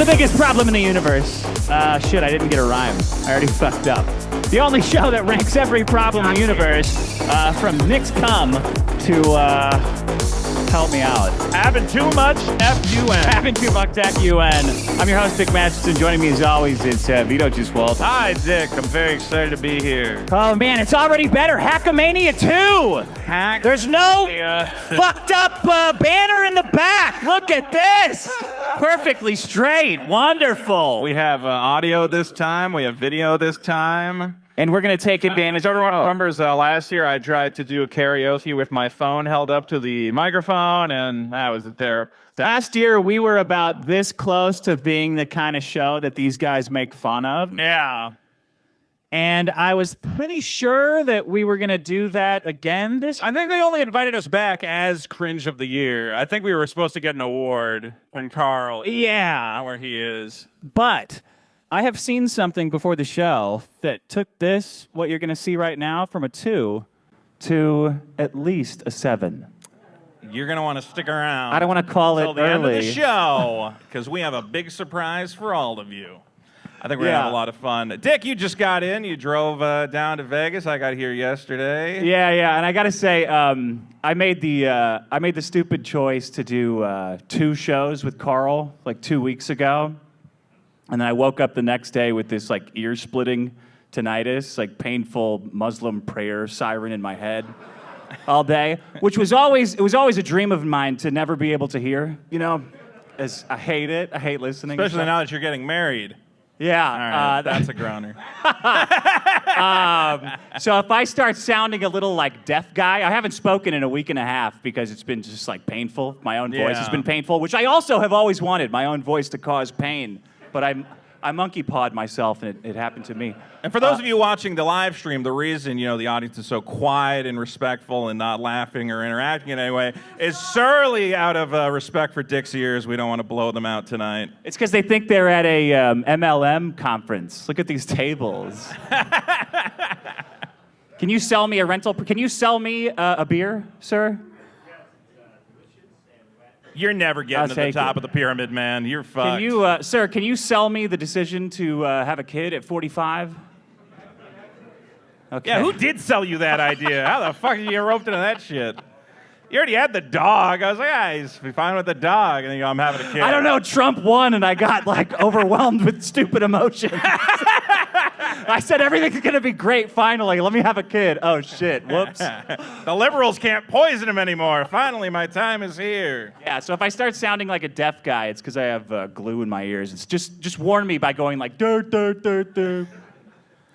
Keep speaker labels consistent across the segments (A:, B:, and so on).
A: biggest problem in the universe. Shit, I didn't get a rhyme. I already fucked up. The only show that ranks every problem in the universe, from Nick's cum to, help me out.
B: Having too much F-U-N.
A: Having too much F-U-N. I'm your host, Nick Masterson. Joining me as always, it's Vito Gesualdi.
B: Hi, Dick. I'm very excited to be here.
A: Oh, man, it's already better. Hackamania 2. There's no fucked up banner in the back. Look at this. Perfectly straight. Wonderful.
B: We have audio this time. We have video this time.
A: And we're going to take advantage.
B: Everyone remembers last year I tried to do a karaoke with my phone held up to the microphone, and that was there.
A: Last year, we were about this close to being the kind of show that these guys make fun of.
B: Yeah.
A: And I was pretty sure that we were going to do that again this year.
B: I think they only invited us back as Cringe of the Year. I think we were supposed to get an award from Carl.
A: Yeah.
B: Not where he is.
A: But I have seen something before the show that took this, what you're going to see right now, from a 2 to at least a 7.
B: You're going to want to stick around.
A: I don't want to call it
B: till the
A: early.
B: end of the show, because we have a big surprise for all of you. I think we're going to have a lot of fun. Dick, you just got in. You drove down to Vegas. I got here yesterday.
A: Yeah. And I got to say, I made the stupid choice to do 2 shows with Carl like 2 weeks ago. And then I woke up the next day with this like ear-splitting tinnitus, like painful Muslim prayer siren in my head all day, which was always a dream of mine to never be able to hear, you know, as I hate it. I hate listening.
B: Especially now that you're getting married.
A: Yeah.
B: All right, that's a groaner.
A: So if I start sounding a little like deaf guy, I haven't spoken in a week and a half because it's been just like painful. My own voice has been painful, which I also have always wanted, my own voice to cause pain. But I monkey pawed myself, and it happened to me.
B: And for those of you watching the live stream, the reason, the audience is so quiet and respectful and not laughing or interacting in any way is solely out of respect for Dick's ears. We don't want to blow them out tonight.
A: It's because they think they're at a MLM conference. Look at these tables. Can you sell me a rental? Can you sell me a beer, sir?
B: You're never getting to the top of the pyramid, man. You're fucked.
A: Can you, sir, can you sell me the decision to have a kid at 45? Okay.
B: Yeah, who did sell you that idea? How the fuck did you get roped into that shit? You already had the dog. I was like, he's fine with the dog. And then you go, I'm having a kid.
A: I don't know. Trump won, and I got, like, overwhelmed with stupid emotions. I said, everything's going to be great, finally. Let me have a kid. Oh, shit. Whoops.
B: The liberals can't poison him anymore. Finally, my time is here.
A: Yeah, so if I start sounding like a deaf guy, it's because I have glue in my ears. It's just warn me by going like, dirt, dirt, dirt, dirt.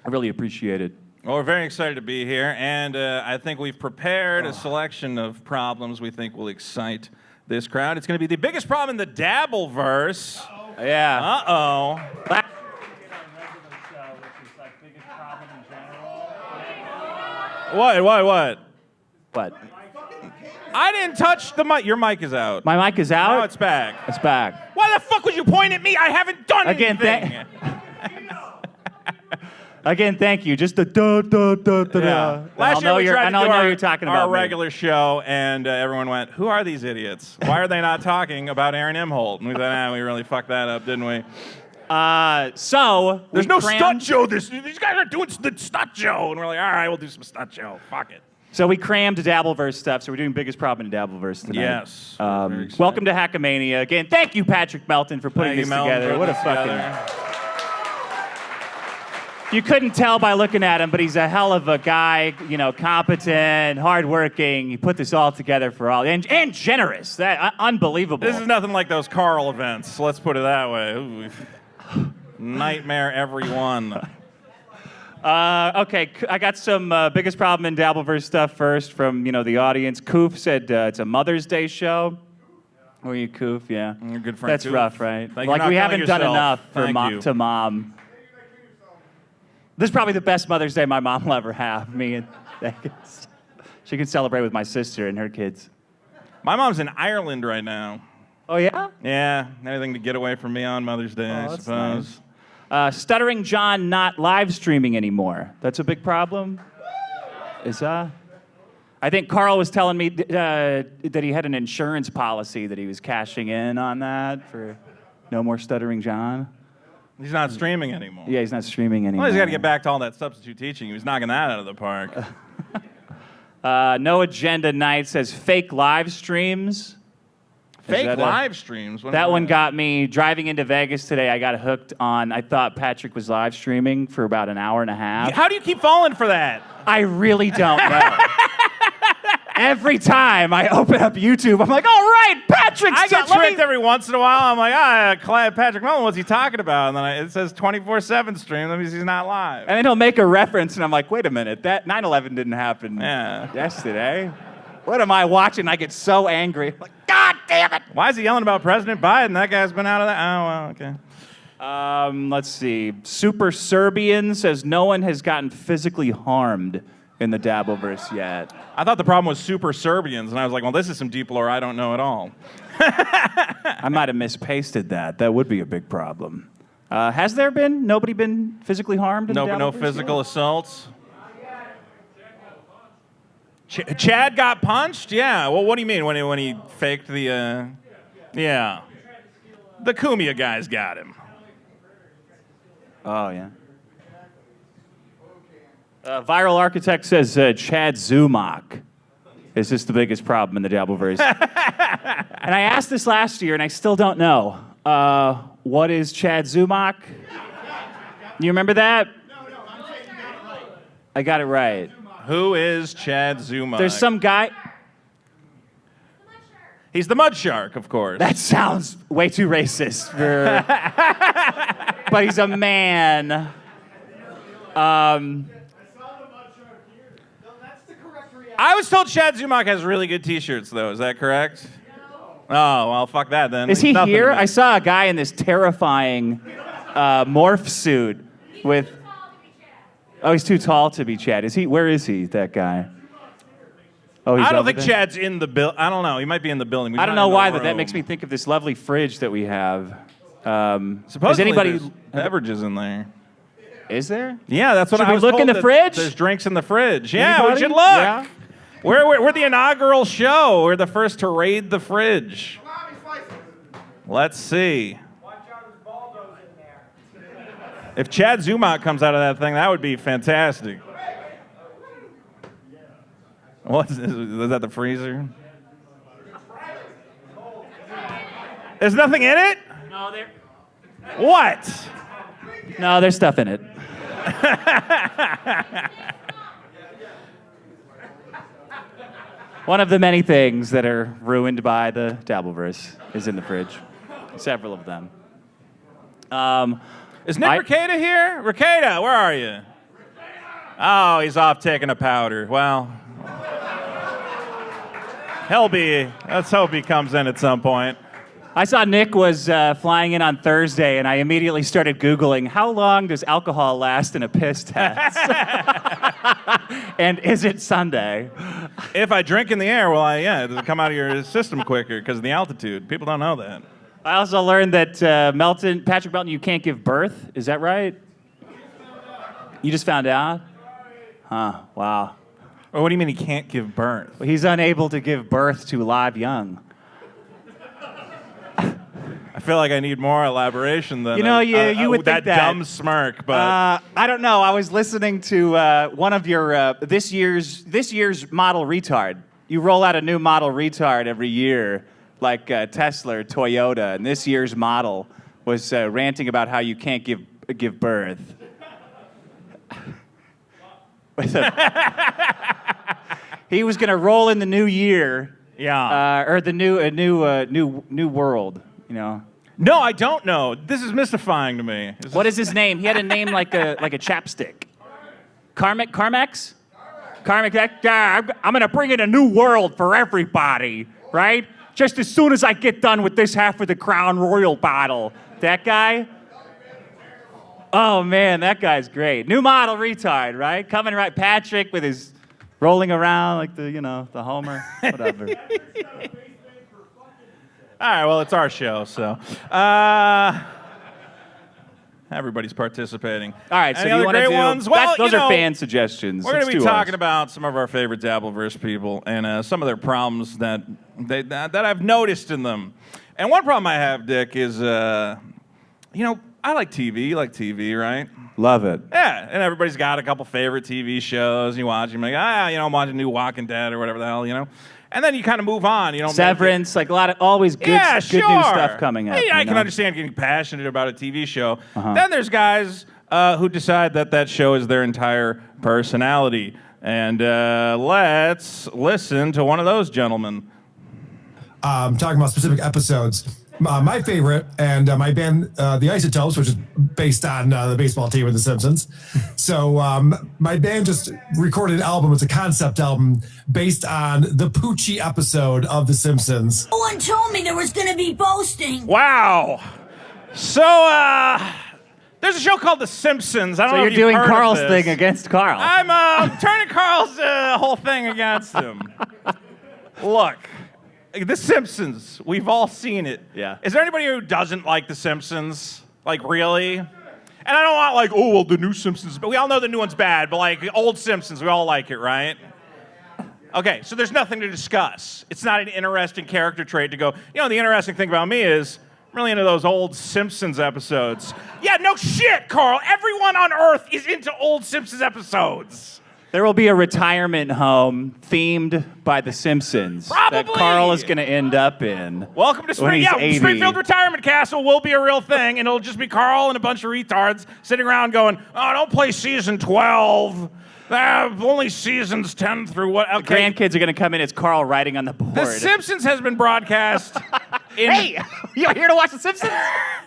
A: I really appreciate it.
B: Well, we're very excited to be here, and I think we've prepared a selection of problems we think will excite this crowd. It's going to be the biggest problem in the Dabbleverse.
A: Yeah.
B: Uh-oh. What?
A: What?
B: I didn't touch the mic. Your mic is out.
A: My mic is out?
B: Now it's back.
A: It's back.
B: Why the fuck would you point at me? I haven't done anything.
A: Again, thank you. Just the da.
B: Yeah. Last year we tried to do
A: you're talking about
B: our regular show, and everyone went, "Who are these idiots? Why are they not talking about Aaron Imhol?" And we thought, we really fucked that up, didn't we?
A: So
B: there's no stunt show. These guys are doing the stunt show, and we're like, all right, we'll do some stunt show. Fuck it.
A: So we crammed Dabbleverse stuff. So we're doing biggest problem in Dabbleverse tonight.
B: Yes.
A: Welcome to Hackamania again. Thank you, Patrick Melton, for putting this together. What a fucking. You couldn't tell by looking at him, but he's a hell of a guy, competent, hardworking. He put this all together for all, and generous. That unbelievable.
B: This is nothing like those Carl events. Let's put it that way. Ooh. Nightmare every one.
A: Okay, I got some biggest problem in Dabbleverse stuff first from the audience. Koof said it's a Mother's Day show. Were you Koof? Yeah.
B: You're a good friend.
A: That's
B: Koof.
A: rough, right?
B: Like
A: we haven't done enough for
B: Thank you.
A: to mom. This is probably the best Mother's Day my mom will ever have. Me and she can celebrate with my sister and her kids.
B: My mom's in Ireland right now.
A: Oh, yeah?
B: Yeah, anything to get away from me on Mother's Day, I suppose.
A: Nice. Stuttering John not live streaming anymore. That's a big problem? I think Carl was telling me that he had an insurance policy that he was cashing in on that for... No more Stuttering John.
B: He's not streaming anymore.
A: Yeah, he's not streaming anymore.
B: Well, he's got to get back to all that substitute teaching. He was knocking that out of the park.
A: No Agenda Night says fake live streams.
B: Fake live streams?
A: That one got me driving into Vegas today. I got hooked on, I thought Patrick was live streaming for about an hour and a half.
B: How do you keep falling for that?
A: I really don't know. Every time I open up YouTube, I'm like, all right, Patrick's
B: I get tricked every once in a while. I'm like, Patrick Mullen, what's he talking about? And then it says 24/7 stream. That means he's not live.
A: And then he'll make a reference, and I'm like, wait a minute, that 9/11 didn't happen
B: Yeah.
A: yesterday. What am I watching? I get so angry. I'm like, God damn it!
B: Why is he yelling about President Biden? That guy's been out of that. Oh, well, okay.
A: Let's see. Super Serbian says no one has gotten physically harmed in the Dabbleverse yet.
B: I thought the problem was super Serbians, and I was like, well, this is some deep lore I don't know at all.
A: I might have mispasted that. That would be a big problem. Has there been? Nobody been physically harmed in the Dabbleverse
B: No physical assaults? Chad got punched? Yeah. Well, what do you mean when he faked the... Yeah. The Kumia guys got him.
A: Oh, yeah. Viral Architect says Chad Zumach is just the biggest problem in the Dabbleverse. And I asked this last year, and I still don't know. What is Chad Zumach? You remember that?
C: No, I'm saying you got it right.
A: I got it right.
B: Who is Chad Zumach?
A: There's some guy...
B: He's the mud shark, of course.
A: That sounds way too racist. But he's a man.
B: I was told Chad Zumach has really good T-shirts, though. Is that correct? No. Oh, well, fuck that then.
A: Is he here? I saw a guy in this terrifying morph suit with... Oh, he's too tall to be Chad. Is he? Where is he, that guy? Oh, he's
B: I don't
A: over
B: think
A: there?
B: Chad's in the building. I don't know. He might be in the building.
A: I don't know why, but that makes me think of this lovely fridge that we have.
B: Supposedly,
A: is anybody...
B: there's beverages in there.
A: Is there?
B: Yeah, that's what
A: Should
B: I
A: we
B: was
A: look
B: told
A: in the
B: that
A: fridge?
B: There's drinks in the fridge. Yeah,
A: Anybody?
B: we should look.
A: Yeah.
B: We're the inaugural show. We're the first to raid the fridge. Let's see.
C: Watch out, there's Baldos in there.
B: If Chad Zumach comes out of that thing, that would be fantastic. What is that, the freezer? There's nothing in it?
A: No, there.
B: What?
A: No, there's stuff in it. One of the many things that are ruined by the Dabbleverse is in the fridge. Several of them.
B: Is Nick Recata here? Recata, where are you? Oh, he's off taking a powder. Well, let's hope he comes in at some point.
A: I saw Nick was flying in on Thursday, and I immediately started Googling, how long does alcohol last in a piss test? And is it Sunday?
B: If I drink in the air, it'll come out of your system quicker because of the altitude. People don't know that.
A: I also learned that Patrick Melton, you can't give birth. Is that right? You just found out? Huh, wow.
B: Or what do you mean he can't give birth?
A: Well, he's unable to give birth to live young.
B: I feel like I need more elaboration than
A: you would think
B: that dumb smirk. But
A: I don't know. I was listening to one of your this year's model retard. You roll out a new model retard every year, like Tesla or Toyota, and this year's model was ranting about how you can't give birth. He was gonna roll in the new year, or the new world. You know.
B: No, I don't know. This is mystifying to me.
A: What is his name? He had a name like a chapstick. Carmex? Carmex. I'm gonna bring in a new world for everybody, right? Just as soon as I get done with this half of the Crown Royal bottle. That guy? Oh man, that guy's great. New model retard, right? Coming right, Patrick with his rolling around like the Homer, whatever.
B: All right, well, it's our show, so everybody's participating.
A: All right, so
B: Any
A: do you
B: other
A: want to
B: great
A: do
B: ones? Well,
A: those are fan suggestions.
B: We're going
A: Let's
B: to be
A: do
B: talking
A: ours.
B: about some of our favorite Dabbleverse people and some of their problems that I've noticed in them. And one problem I have, Dick, is, I like TV. You like TV, right?
A: Love it.
B: Yeah, and everybody's got a couple favorite TV shows. You watch them, like, I'm watching New Walking Dead or whatever the hell, And then you kind of move on.
A: Severance, like a lot of always good, good new stuff coming up.
B: Yeah, I can understand getting passionate about a TV show. Then there's guys who decide that show is their entire personality. And let's listen to one of those gentlemen.
D: Talking about specific episodes. My favorite, and my band, The Isotopes, which is based on the baseball team of The Simpsons. So my band just recorded an album. It's a concept album based on the Poochie episode of The Simpsons.
E: No one told me there was going to be boasting.
B: Wow. So, there's a show called The Simpsons. I don't know if
A: you're
B: you've
A: doing
B: heard
A: Carl's
B: of this.
A: thing against Carl.
B: I'm turning Carl's whole thing against him. Look. The Simpsons, we've all seen it.
A: Yeah.
B: Is there anybody who doesn't like The Simpsons? Like, really? And I don't want, like, oh, well, the new Simpsons, but we all know the new one's bad, but, like, old Simpsons, we all like it, right? Okay, so there's nothing to discuss. It's not an interesting character trait to go, the interesting thing about me is I'm really into those old Simpsons episodes. Yeah, no shit, Carl. Everyone on Earth is into old Simpsons episodes.
A: There will be a retirement home themed by The Simpsons that
B: Probably.
A: Carl is going to end up in.
B: Welcome to
A: when he's 80.
B: Springfield Retirement Castle will be a real thing, and it'll just be Carl and a bunch of retards sitting around going, oh, don't play season 12. Only seasons 10 through what? Okay.
A: The grandkids are going to come in. It's Carl writing on the board.
B: The Simpsons has been broadcast in
A: Hey, you here to watch The Simpsons?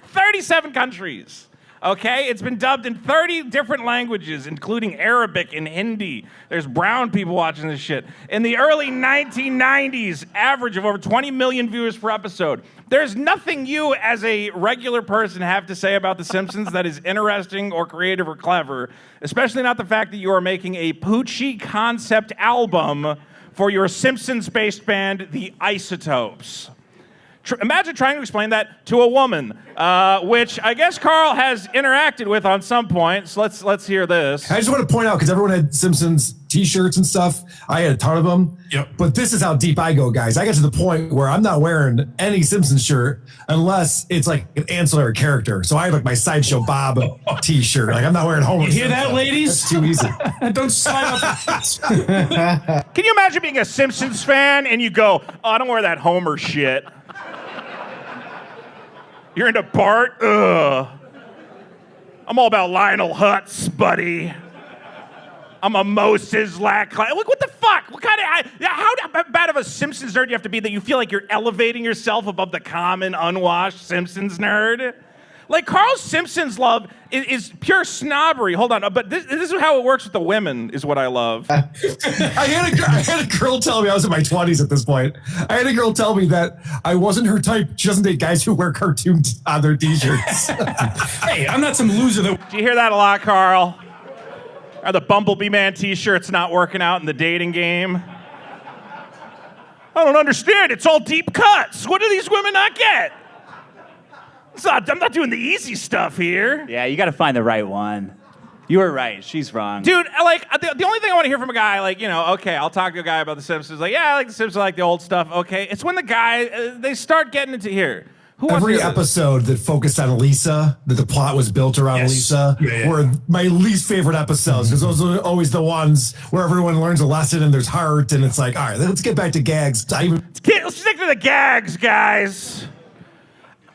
B: 37 countries. Okay, it's been dubbed in 30 different languages, including Arabic and Hindi. There's brown people watching this shit. In the early 1990s, average of over 20 million viewers per episode. There's nothing you, as a regular person, have to say about The Simpsons that is interesting or creative or clever, especially not the fact that you are making a Poochie concept album for your Simpsons-based band, The Isotopes. Imagine trying to explain that to a woman, which I guess Carl has interacted with on some point. So let's hear this.
D: I just want to point out, because everyone had Simpsons t-shirts and stuff. I had a ton of them.
F: Yep.
D: But this is how deep I go, guys. I got to the point where I'm not wearing any Simpsons shirt unless it's like an ancillary character. So I have like my Sideshow Bob t-shirt. Like I'm not wearing Homer.
F: You hear that, ladies?
D: That's too easy.
F: Don't sign up.
B: Can you imagine being a Simpsons fan and you go, oh, I don't wear that Homer shit. You're into Bart? Ugh. I'm all about Lionel Hutz, buddy. I'm a Moses Lack. Look, what the fuck? What kind of, how bad of a Simpsons nerd do you have to be that you feel like you're elevating yourself above the common, unwashed Simpsons nerd? Like, Carl's Simpsons love is pure snobbery. Hold on, but this is how it works with the women, is what I love.
D: I had a girl tell me, I was in my 20s at this point. I had a girl tell me that I wasn't her type. She doesn't date guys who wear cartoons on their t-shirts.
F: Hey, I'm not some loser that...
B: Do you hear that a lot, Carl? Are the Bumblebee Man t-shirts not working out in the dating game? I don't understand. It's all deep cuts. What do these women not get? I'm not doing the easy stuff here.
A: Yeah, you got to find the right one. You were right. She's wrong.
B: Dude, like, the only thing I want to hear from a guy, like, okay, I'll talk to a guy about The Simpsons. Like, yeah, I like The Simpsons, I like the old stuff. Okay, it's when the guy, they start getting into here. Who wants to
D: Every
B: hear this?
D: episode that focused on Lisa, that the plot was built around
F: Yes.
D: Lisa,
F: Yeah.
D: were my least favorite episodes, because those are always the ones where everyone learns a lesson and there's heart, and it's like, all right, let's get back to gags.
B: Let's stick to the gags, guys.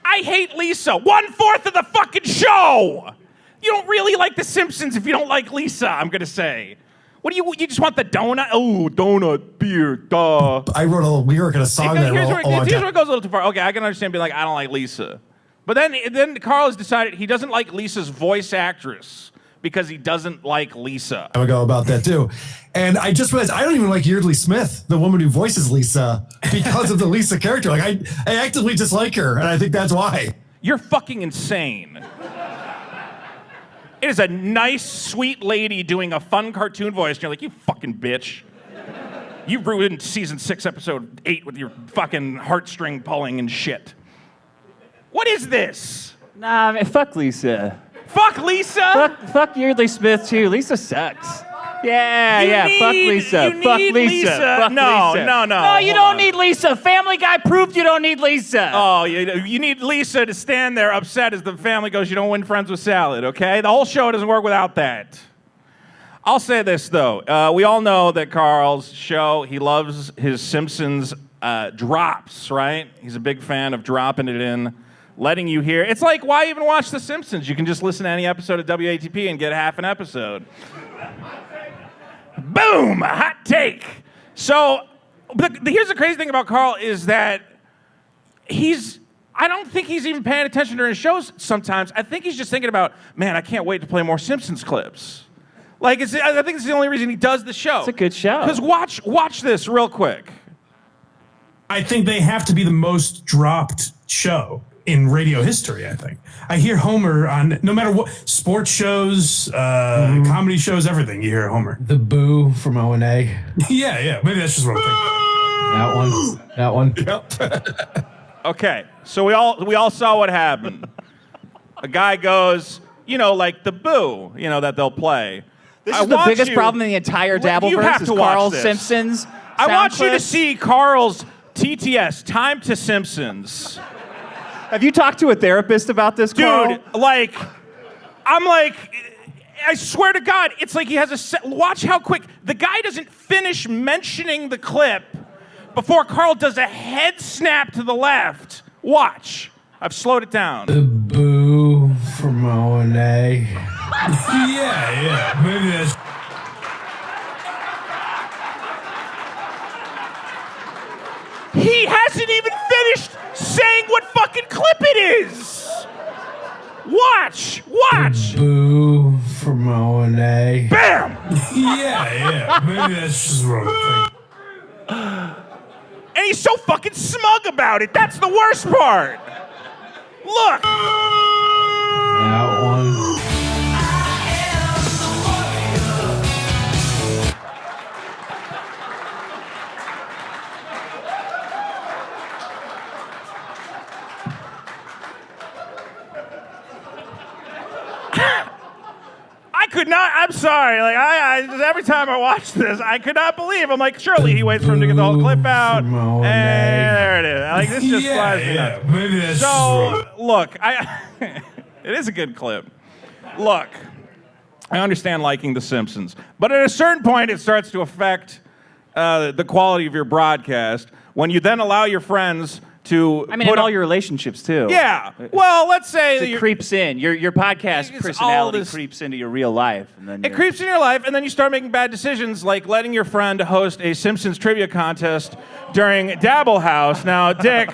B: I hate Lisa. 1/4 of the fucking show. You don't really like The Simpsons if you don't like Lisa, I'm going to say. What do you just want the donut? Oh, donut, beer, duh.
D: I wrote a lyric in a song that I
B: Here's
D: wrote
B: where
D: a long
B: it
D: time.
B: goes a little too far. Okay, I can understand being like, I don't like Lisa. But then Carl has decided he doesn't like Lisa's voice actress because he doesn't like Lisa.
D: Time ago about that too. And I just realized I don't even like Yeardley Smith, the woman who voices Lisa, because of the Lisa character. Like I actively dislike her, and I think that's why.
B: You're fucking insane. It is a nice, sweet lady doing a fun cartoon voice, and you're like, you fucking bitch. You ruined season 6, episode 8 with your fucking heartstring pulling and shit. What is this?
A: Nah, man, fuck Lisa.
B: Fuck Lisa?
A: Fuck Yeardley Smith, too. Lisa sucks. Yeah, fuck Lisa.
B: You
A: Fuck
B: need
A: Lisa. Fuck
B: no,
A: Lisa.
B: no.
A: No, you
B: Hold
A: don't
B: on.
A: need Lisa. Family Guy proved you don't need Lisa.
B: Oh, you need Lisa to stand there upset as the family goes, you don't win friends with salad, okay? The whole show doesn't work without that. I'll say this, though. We all know that Carl's show, he loves his Simpsons drops, right? He's a big fan of dropping it in, letting you hear. It's like, why even watch The Simpsons? You can just listen to any episode of WATP and get half an episode. Boom! A hot take. So, here's the crazy thing about Carl is that I don't think he's even paying attention during his shows sometimes. I think he's just thinking about, man, I can't wait to play more Simpsons clips. Like, I think it's the only reason he does the show.
A: It's a good show.
B: Because watch this real quick.
F: I think they have to be the most dropped show in radio history, I think. I hear Homer on, no matter what, sports shows, comedy shows, everything, you hear Homer.
G: The boo from O&A.
F: Yeah, maybe that's just what I'm thinking.
G: That one.
B: Okay, so we all saw what happened. A guy goes, like the boo, that they'll play.
A: This is the biggest problem in the entire Dabbleverse is Carl's Simpsons.
B: I want you to
A: clips.
B: see Carl's TTS, Time to Simpsons.
A: Have you talked to a therapist about this, Carl?
B: Dude, I swear to God, it's like he has watch how quick. The guy doesn't finish mentioning the clip before Carl does a head snap to the left. Watch. I've slowed it down.
G: The boo from O&A.
F: Yeah, maybe that's...
B: He hasn't even finished saying what fucking clip it is. Watch.
G: Boo from O&A.
B: Bam.
F: Yeah, maybe that's just what I'm thinking.
B: And he's so fucking smug about it. That's the worst part. Look.
G: That one.
B: I could not. I'm sorry. Like every time I watch this, I could not believe. I'm like, surely he waits for him to get the whole clip out, and there it is. Like this just flies me nuts.
F: Maybe that's
B: So look, it is a good clip. Look, I understand liking The Simpsons, but at a certain point, it starts to affect the quality of your broadcast when you then allow your friends to.
A: I mean, in all your relationships too.
B: Yeah. Well, let's say
A: It creeps in. Your podcast
B: It's
A: personality
B: all this-
A: creeps into your real life, and then
B: It creeps in your life, and then you start making bad decisions, like letting your friend host a Simpsons trivia contest during Dabble House. Now, Dick,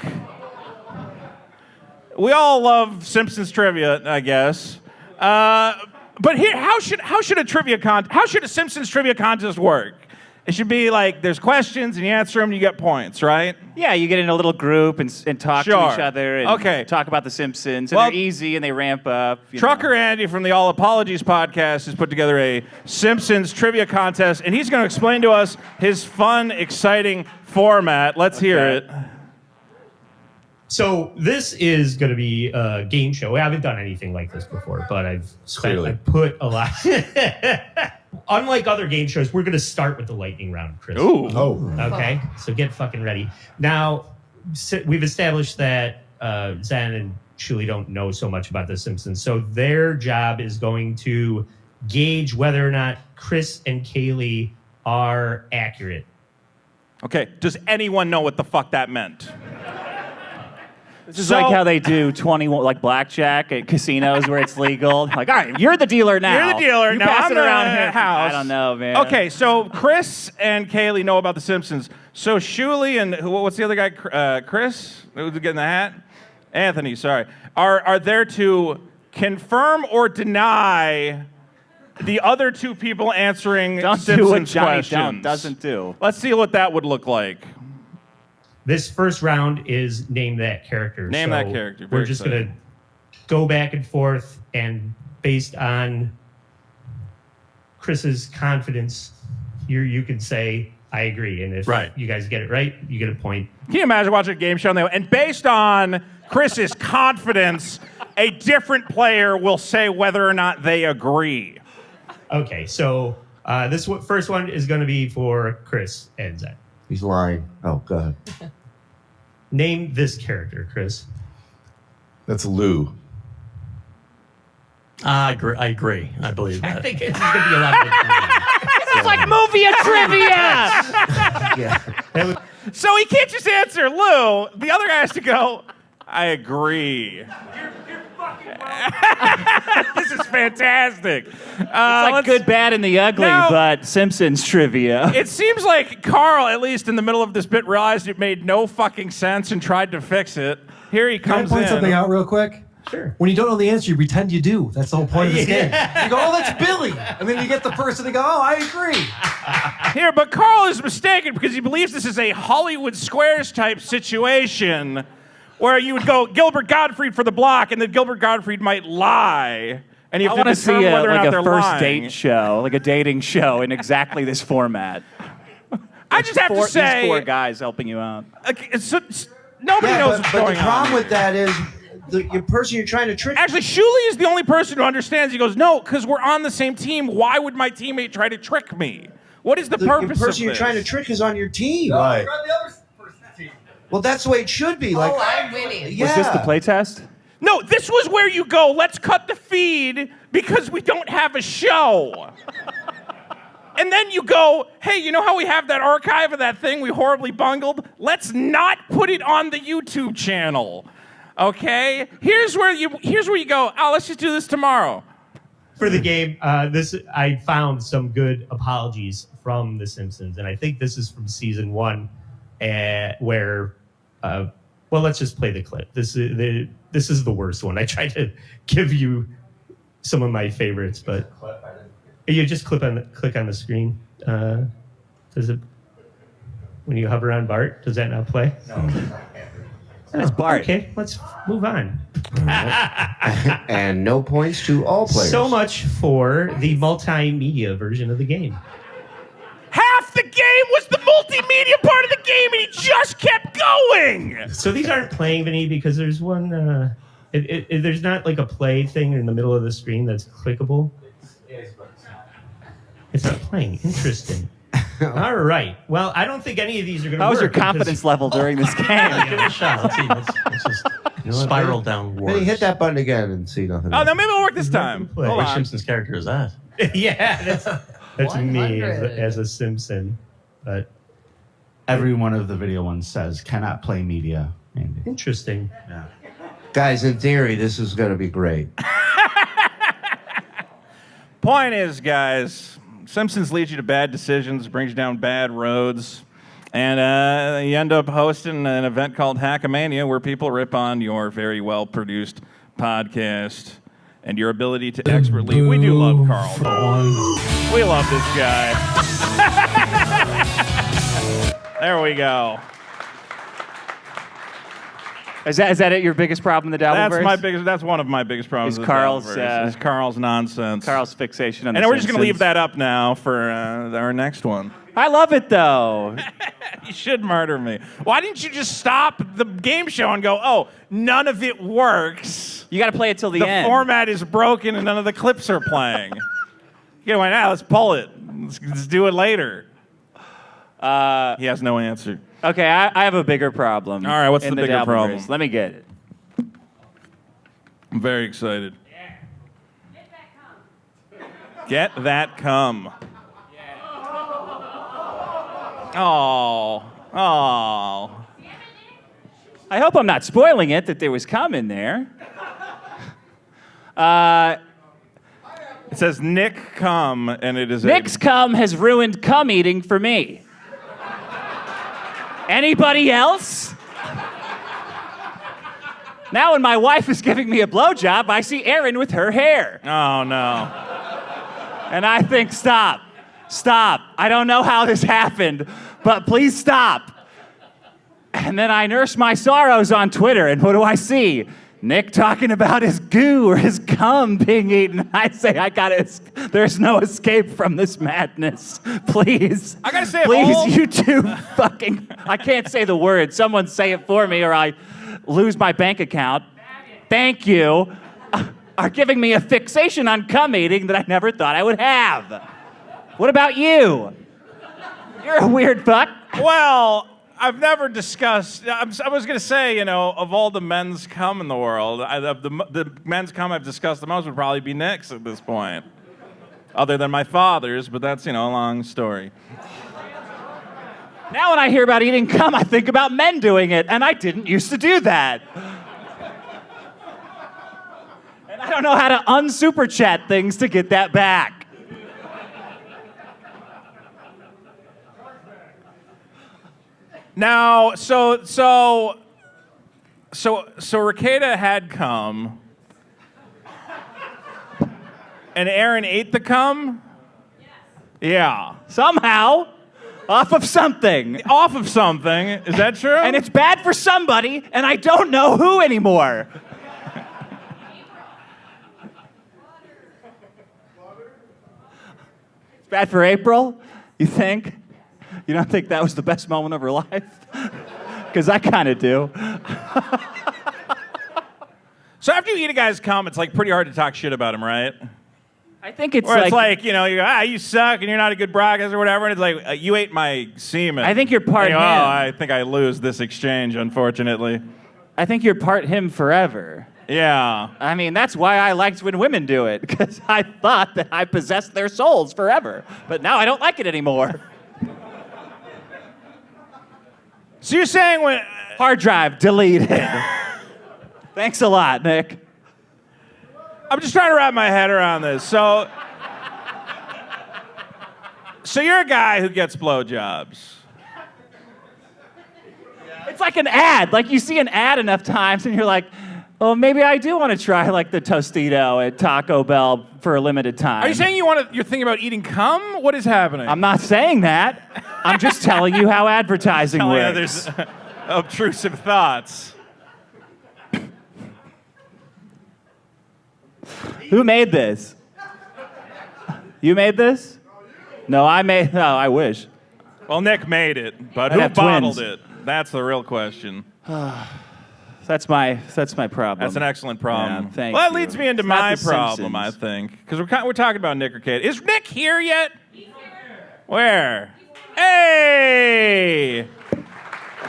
B: we all love Simpsons trivia, I guess. But here, how should a Simpsons trivia contest work? It should be like there's questions and you answer them, you get points, right?
A: Yeah, you get in a little group and talk to
B: Sure.
A: each other and
B: Okay.
A: talk about The Simpsons. And
B: Well,
A: they're easy and they ramp up.
B: Trucker Andy from the All Apologies podcast has put together a Simpsons trivia contest, and he's going to explain to us his fun, exciting format. Let's hear it.
H: So this is going to be a game show. I haven't done anything like this before, but I've put a lot. Unlike other game shows, we're going to start with the lightning round, Chris.
B: Ooh.
H: Okay, so get fucking ready. Now, we've established that Zen and Shuli don't know so much about The Simpsons, so their job is going to gauge whether or not Chris and Kaylee are accurate.
B: Okay, does anyone know what the fuck that meant?
A: This is like how they do 21, like blackjack at casinos where it's legal. Like, all right, you're the dealer now.
B: You're the dealer.
A: You
B: Now
A: pass
B: I'm
A: it around
B: the
A: here.
B: house.
A: I don't know, man.
B: Okay, so Chris and Kaylee know about The Simpsons. So Shuli and what's the other guy? Chris? Who's getting the hat? Anthony, sorry. Are there to confirm or deny the other two people answering
A: Don't
B: Simpsons
A: do what Johnny
B: questions?
A: doesn't do.
B: Let's see what that would look like.
H: This first round is name that character.
B: Name that character.
H: We're
B: Very
H: just
B: excited.
H: going to go back and forth, and based on Chris's confidence, you can say, I agree. And if you guys get it right, you get a point.
B: Can you imagine watching a game show and based on Chris's confidence, a different player will say whether or not they agree?
H: Okay, so First one is going to be for Chris and Zach.
I: He's lying. Oh, go ahead.
H: Name this character, Chris.
J: That's Lou.
K: I agree. I believe
H: I
K: that.
H: think it's going to be a lot of
A: It's like movie trivia.
B: So he can't just answer Lou. The other guy has to go, I agree. This is fantastic.
A: It's like good, bad, and the ugly,
B: Now-
A: but Simpsons trivia.
B: It seems like Carl, at least in the middle of this bit, realized it made no fucking sense and tried to fix it. Here he
L: Can I
B: comes
L: point
B: in.
L: something out real quick?
H: Sure.
L: When you don't know the answer, you pretend you do. That's the whole point of this game. You go, oh, that's Billy. And then you get the person to go, oh, I agree.
B: Here, but Carl is mistaken because he believes this is a Hollywood Squares type situation where you would go Gilbert Gottfried for the block, and then Gilbert Gottfried might lie, and you
A: I
B: have
A: want
B: to
A: to see
B: determine whether or
A: like
B: not
A: a
B: they're
A: first
B: lying.
A: date show, like a dating show in exactly this format.
B: I just have to
A: These
B: say,
A: four guys helping you out.
B: Nobody knows what's
I: but
B: going
I: the problem
B: on.
I: with that is your person you're trying to trick.
B: Actually, Shuli is the only person who understands. He goes, no, because we're on the same team. Why would my teammate try to trick me? What is the
I: Your
B: purpose
I: person
B: of
I: you're
B: this?
I: trying to trick is on your team.
J: Right.
C: You're on the other person's team.
I: Well, that's the way it should be. Like,
M: I'm winning.
I: yeah.
A: Was this the playtest?
B: No, this was where you go, let's cut the feed because we don't have a show. And then you go, hey, you know how we have that archive of that thing we horribly bungled? Let's not put it on the YouTube channel. Okay? Here's where you go, oh, let's just do this tomorrow.
H: For the game, I found some good apologies from The Simpsons, and I think this is from season 1, where, well, let's just play the clip. This is the worst one. I tried to give you some of my favorites, but you just click on the screen. Does it? When you hover on Bart, does that not play? No.
A: That's Bart.
H: Okay, let's move on.
I: And no points to all players.
H: So much for the multimedia version of the game.
B: Half the game was the multimedia part of the game, and he just kept going.
H: So these aren't playing, Vinny, because there's one. There's not like a play thing in the middle of the screen that's clickable. It's not playing. Interesting. All right. Well, I don't think any of these are going to work.
A: How was your confidence level during this game?
K: Give it a shot. Let's see. Let's just spiral downwards.
I: Maybe hit that button again and see nothing.
B: Oh, no, maybe it'll work this time.
H: Play.
B: Hold
K: Which
B: on.
K: Simpsons character is that?
H: Yeah, that's me
M: 100.
H: as a Simpson. But
G: Every one of the video ones says cannot play media. Andy.
H: interesting.
G: Yeah.
I: Guys, in theory, this is going to be great.
B: Point is, guys, Simpsons leads you to bad decisions, brings you down bad roads, and you end up hosting an event called Hackamania where people rip on your very well-produced podcast and your ability to expertly... We do love Carl. though. We love this guy. There we go.
A: Is that it? Your biggest problem in the Dabbleverse?
B: That's one of my biggest problems.
A: Is
B: with
A: Carl's,
B: Dabbleverse, is Carl's nonsense.
A: Carl's fixation on
B: and
A: the
B: we're just going to leave
A: Simpsons.
B: that up now for our next one.
A: I love it though.
B: You should murder me. Why didn't you just stop the game show and go, oh, none of it works.
A: You got to play it till the
B: The
A: end.
B: format is broken and none of the clips are playing. You know, now let's pull it. Let's do it later. He has no answer.
A: Okay, I have a bigger problem.
B: All right, what's
A: in
B: the bigger
A: Dabbleverse.
B: problem?
A: Let me get it.
B: I'm very excited. Get that cum. Oh. Oh.
A: I hope I'm not spoiling it that there was cum in there.
B: It says Nick cum, and it is
A: Nick's cum has ruined cum eating for me. Anybody else? Now when my wife is giving me a blowjob, I see Erin with her hair.
B: Oh, no.
A: And I think, stop. I don't know how this happened, but please stop. And then I nurse my sorrows on Twitter, and what do I see? Nick talking about his goo or his cum being eaten. I say, there's no escape from this madness. Please.
B: I gotta say,
A: please, you two fucking, I can't say the word. Someone say it for me or I lose my bank account. Thank you. Are giving me a fixation on cum eating that I never thought I would have. What about you? You're a weird fuck.
B: Well, I've never discussed. I was going to say, of all the men's cum in the world, the men's cum I've discussed the most would probably be Nick's at this point. Other than my father's, but that's, a long story.
A: Now when I hear about eating cum, I think about men doing it, and I didn't used to do that. And I don't know how to un-super chat things to get that back.
B: Now, so Recata had cum, and Aaron ate the cum? Yes. Yeah.
A: Somehow, off of something.
B: Off of something. Is that true?
A: And it's bad for somebody, and I don't know who anymore. It's bad for April, you think? You don't think that was the best moment of her life? Because I kind of do.
B: So after you eat a guy's cum, it's like pretty hard to talk shit about him, right?
A: I think it's
B: or
A: like...
B: it's like, you go, you suck and you're not a good broadcaster or whatever, and it's like, you ate my semen.
A: I think you're part him.
B: I think I lose this exchange, unfortunately.
A: I think you're part him forever.
B: Yeah.
A: I mean, that's why I liked when women do it, because I thought that I possessed their souls forever. But now I don't like it anymore.
B: So you're saying when...
A: Hard drive deleted. Thanks a lot, Nick.
B: I'm just trying to wrap my head around this. So you're a guy who gets blowjobs.
A: It's like an ad. Like you see an ad enough times and you're like, well, maybe I do want to try like the Tostito at Taco Bell for a limited time.
B: Are you saying you're thinking about eating cum? What is happening?
A: I'm not saying that. I'm just telling you how advertising works.
B: There's obtrusive thoughts.
A: Who made this? You made this? No, I made. No, I wish.
B: Well, Nick made it, but
A: I'd
B: who
A: have
B: bottled
A: twins.
B: it? That's the real question.
A: That's my problem.
B: That's an excellent problem.
A: Yeah, thank
B: well, that
A: you.
B: leads me into
A: It's not
B: my
A: The
B: problem,
A: Simpsons.
B: I think, because we're talking about Nick Recata. Is Nick here yet? He's here. Where? Hey!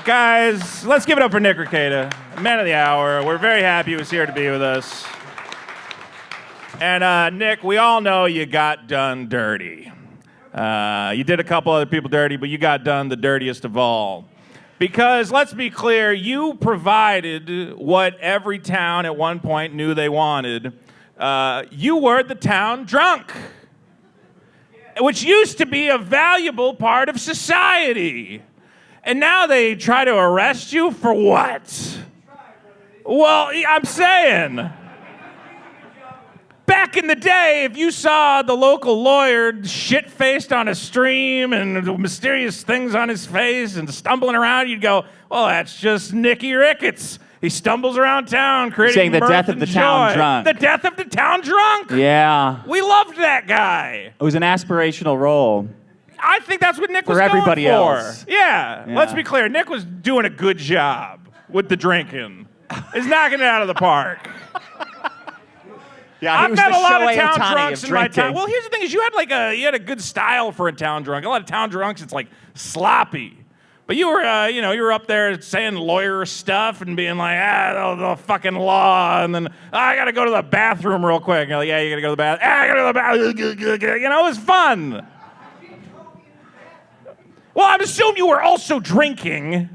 B: Guys, let's give it up for Nick Recata, man of the hour. We're very happy he was here to be with us. And Nick, we all know you got done dirty. You did a couple other people dirty, but you got done the dirtiest of all. Because, let's be clear, you provided what every town at one point knew they wanted. You were the town drunk, which used to be a valuable part of society. And now they try to arrest you for what? Well, I'm saying... Back in the day, if you saw the local lawyer shit-faced on a stream and mysterious things on his face and stumbling around, you'd go, well, that's just Nicky Ricketts. He stumbles around town creating
A: Saying the
B: mirth
A: death of
B: and
A: the town
B: joy.
A: drunk.
B: The death of the town drunk.
A: Yeah.
B: We loved that guy.
A: It was an aspirational role.
B: I think that's what Nick was
A: For everybody
B: going for.
A: else.
B: Yeah.
A: Yeah.
B: Let's be clear. Nick was doing a good job with the drinking. He's knocking it out of the park.
A: Yeah, he
B: I've
A: was
B: met
A: the
B: a lot of
A: Shohei
B: town
A: Ohtani
B: drunks
A: of
B: in my
A: drinking.
B: time. Well, here's the thing: is you had a good style for a town drunk. A lot of town drunks, it's like sloppy. But you were, you were up there saying lawyer stuff and being like, the fucking law, and then I gotta go to the bathroom real quick. And you're like, yeah, you gotta go to the bathroom. I gotta go to the bathroom. It was fun. Well, I assume you were also drinking.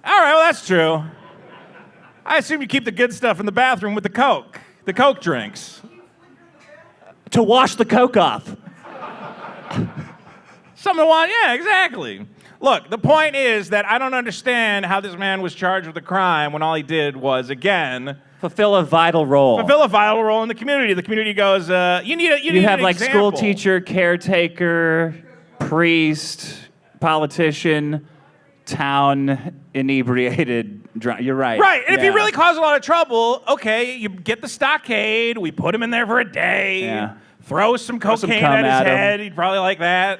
B: All right, well, that's true. I assume you keep the good stuff in the bathroom with the Coke drinks.
A: To wash the Coke off.
B: Something to want, yeah, exactly. Look, the point is that I don't understand how this man was charged with a crime when all he did was, again...
A: Fulfill a vital role.
B: Fulfill a vital role in the community. The community goes, you need
A: You have
B: an
A: like
B: example.
A: school teacher, caretaker, priest, politician, town inebriated drunk. You're right.
B: Right, and if he
A: Yeah.
B: really caused a lot of trouble, okay, you get the stockade, we put him in there for a day,
A: Yeah.
B: throw some
A: Throw some
B: cocaine
A: cum
B: at his
A: at him.
B: head, he'd probably like that,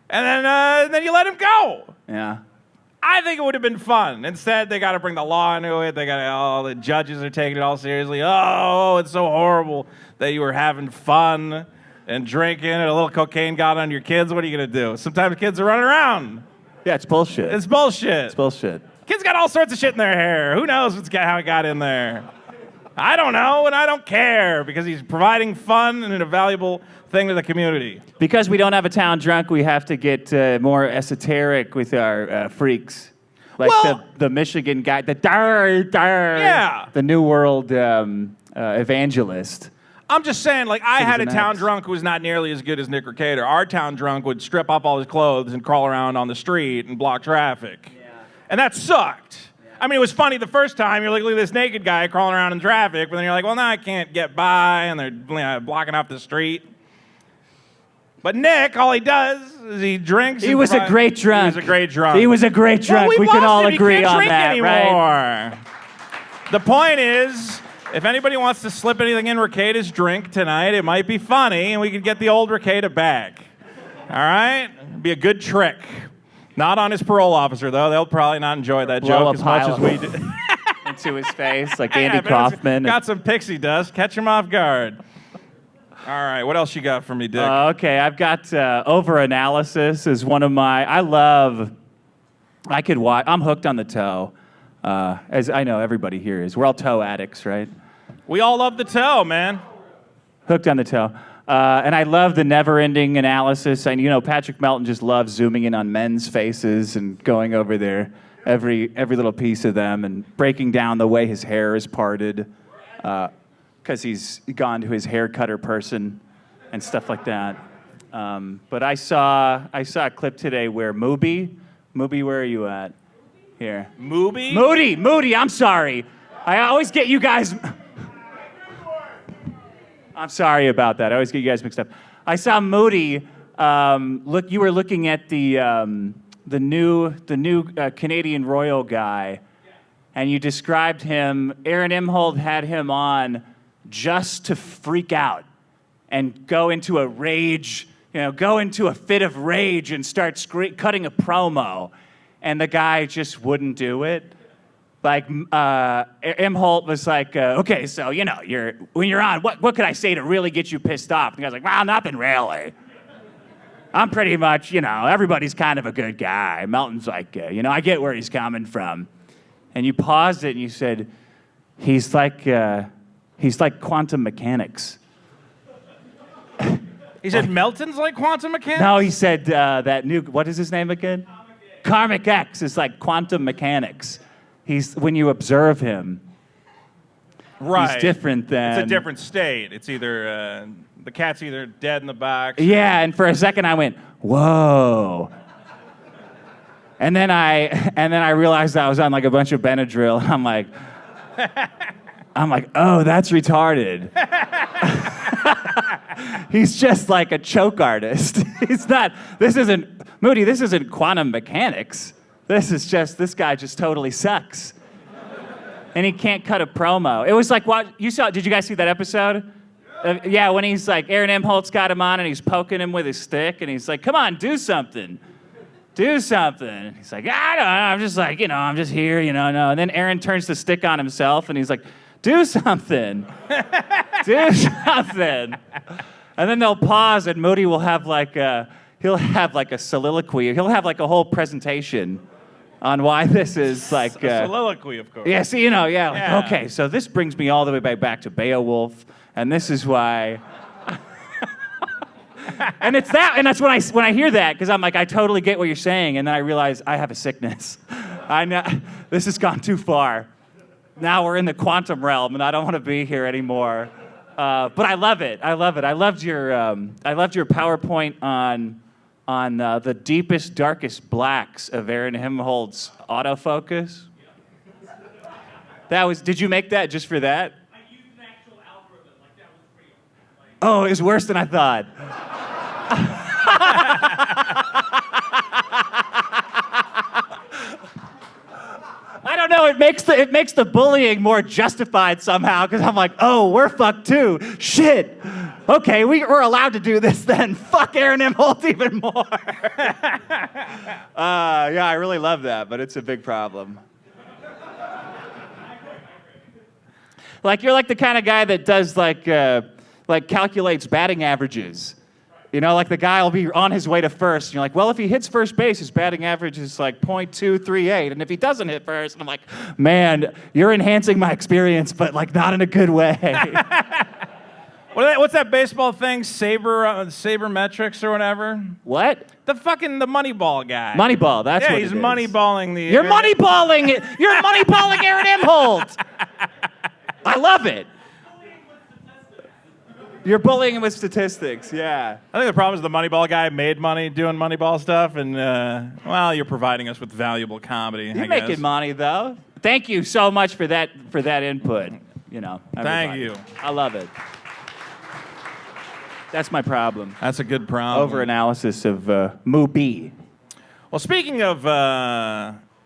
B: and then you let him go.
A: Yeah.
B: I think it would have been fun. Instead, they got to bring the law into it. The judges are taking it all seriously. Oh, it's so horrible that you were having fun. and drinking and a little cocaine got on your kids, what are you going to do? Sometimes kids are running around.
A: Yeah, it's bullshit.
B: It's bullshit.
A: It's bullshit.
B: Kids got all sorts of shit in their hair. Who knows how it got in there? I don't know, and I don't care because he's providing fun and a valuable thing to the community.
A: Because we don't have a town drunk, we have to get more esoteric with our freaks. Like the Michigan guy, the New World evangelist.
B: I'm just saying, like, I had a town drunk who was not nearly as good as Nick Recata. Our town drunk would strip off all his clothes and crawl around on the street and block traffic. Yeah. And that sucked. I mean, it was funny the first time. You're like, look at this naked guy crawling around in traffic. But then you're like, well, now I can't get by. And they're blocking off the street. But Nick, all he does is he drinks.
A: He was a great drunk.
B: He was a great drunk.
A: He was a great drunk.
B: Well,
A: we can all agree on that,
B: anymore.
A: right?
B: The point is, if anybody wants to slip anything in Recata's drink tonight, it might be funny, and we could get the old Recata back. All right? It'd be a good trick. Not on his parole officer, though. They'll probably not enjoy that joke as much as we do.
A: Into his face, like Andy Kaufman.
B: Got some pixie dust. Catch him off guard. All right, what else you got for me, Dick?
A: Okay, I've got Overanalyzing is one of my. I could watch. I'm hooked on the toe, as I know everybody here is. We're all toe addicts, right?
B: We all love the toe, man.
A: Hooked on the toe. And I love the never-ending analysis. And, Patrick Melton just loves zooming in on men's faces and going over there, every little piece of them, and breaking down the way his hair is parted, because he's gone to his hair cutter person and stuff like that. But I saw a clip today where Moody, where are you at? Here. Moody, I'm sorry. I always get you guys... I'm sorry about that. I always get you guys mixed up. I saw Moody. You were looking at the new Canadian Royal guy, and you described him. Aaron Imhol had him on just to freak out and go into a rage, go into a fit of rage and start cutting a promo, and the guy just wouldn't do it. Like, Imhol was like, okay, so, when you're on, what could I say to really get you pissed off? And the guy's like, well, nothing really. I'm pretty much, everybody's kind of a good guy. Melton's like, I get where he's coming from. And you paused it and you said, he's like quantum mechanics.
B: He said Melton's like quantum mechanics?
A: No, he said that new, what is his name again? Karmic X is like quantum mechanics. When you observe him,
B: right.
A: He's different than...
B: It's a different state. It's either, the cat's either dead in the box.
A: Yeah, and for a second I went, whoa. And then I realized I was on like a bunch of Benadryl, and I'm like, oh, that's retarded. He's just like a choke artist. This isn't quantum mechanics. This guy just totally sucks. And he can't cut a promo. It was like, did you guys see that episode? Yeah, when he's like, Aaron Imholt's got him on and he's poking him with his stick and he's like, come on, do something. Do something. And he's like, I don't know, I'm just like, I'm just here, no. And then Aaron turns the stick on himself and he's like, do something. Do something. And then they'll pause and Moody will have he'll have like a soliloquy. He'll have like a whole presentation on why this is like...
B: a soliloquy, of course.
A: Yeah, see, okay, so this brings me all the way back to Beowulf, and this is why... and that's when I hear that, because I'm like, I totally get what you're saying, and then I realize I have a sickness. I know, this has gone too far. Now we're in the quantum realm, and I don't want to be here anymore. But I love it. I loved your PowerPoint on the deepest, darkest blacks of Aaron Imholt's autofocus. Did you make that just for that?
C: I used an actual algorithm. That was real.
A: Oh, it was worse than I thought. I don't know, it makes the bullying more justified somehow, because I'm like, oh, we're fucked too. Shit. Okay, we're allowed to do this then. Fuck Aaron Imholt even more. Yeah, I really love that, but it's a big problem. Like, you're like the kind of guy that does like calculates batting averages. You know, like the guy will be on his way to first, and you're like, well, if he hits first base, his batting average is like .238, and if he doesn't hit first, and I'm like, man, you're enhancing my experience, but like not in a good way.
B: What's that baseball thing? Sabermetrics or whatever?
A: What?
B: The Moneyball guy.
A: Moneyball, that's what
B: he's
A: it is.
B: moneyballing the...
A: You're moneyballing it. You're moneyballing Aaron Imhol. I love it. You're bullying him with statistics, yeah.
B: I think the problem is the Moneyball guy made money doing Moneyball stuff, and, well, you're providing us with valuable comedy,
A: You're
B: I guess.
A: making money, though. Thank you so much for that input, you know.
B: Thank
A: everybody.
B: you.
A: I love it. That's my problem.
B: That's a good problem.
A: Overanalysis of Mubi.
B: Well, speaking of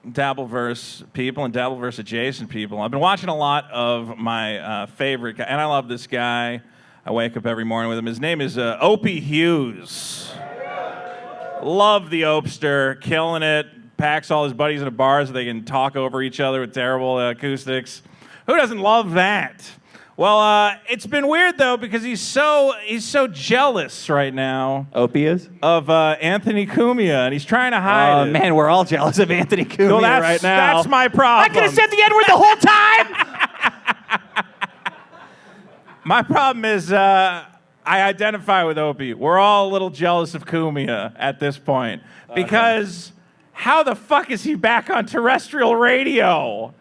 B: Dabbleverse people and Dabbleverse adjacent people, I've been watching a lot of my favorite guy, and I love this guy. I wake up every morning with him. His name is Opie Hughes. Love the Opester, killing it. Packs all his buddies in a bar so they can talk over each other with terrible acoustics. Who doesn't love that? Well, it's been weird though because he's so jealous right now.
A: Opie is?
B: Of Anthony Cumia, and he's trying to hide it.
A: Man, we're all jealous of Anthony Cumia right now.
B: That's my problem.
A: I could have said the N-word the whole time.
B: My problem is I identify with Opie. We're all a little jealous of Cumia at this point because how the fuck is he back on terrestrial radio?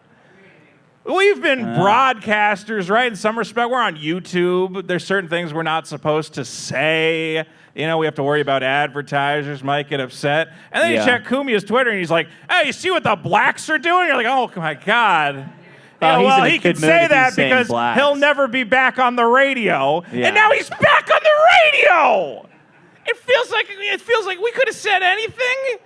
B: We've been broadcasters, right? In some respect, we're on YouTube. There's certain things we're not supposed to say. You know, we have to worry about advertisers might get upset. And then you check Cumia's Twitter, and he's like, hey, you see what the blacks are doing? You're like, oh, my God. Yeah, well, he can say that because he'll never be back on the radio. Yeah. And now he's back on the radio! It feels like we could have said anything.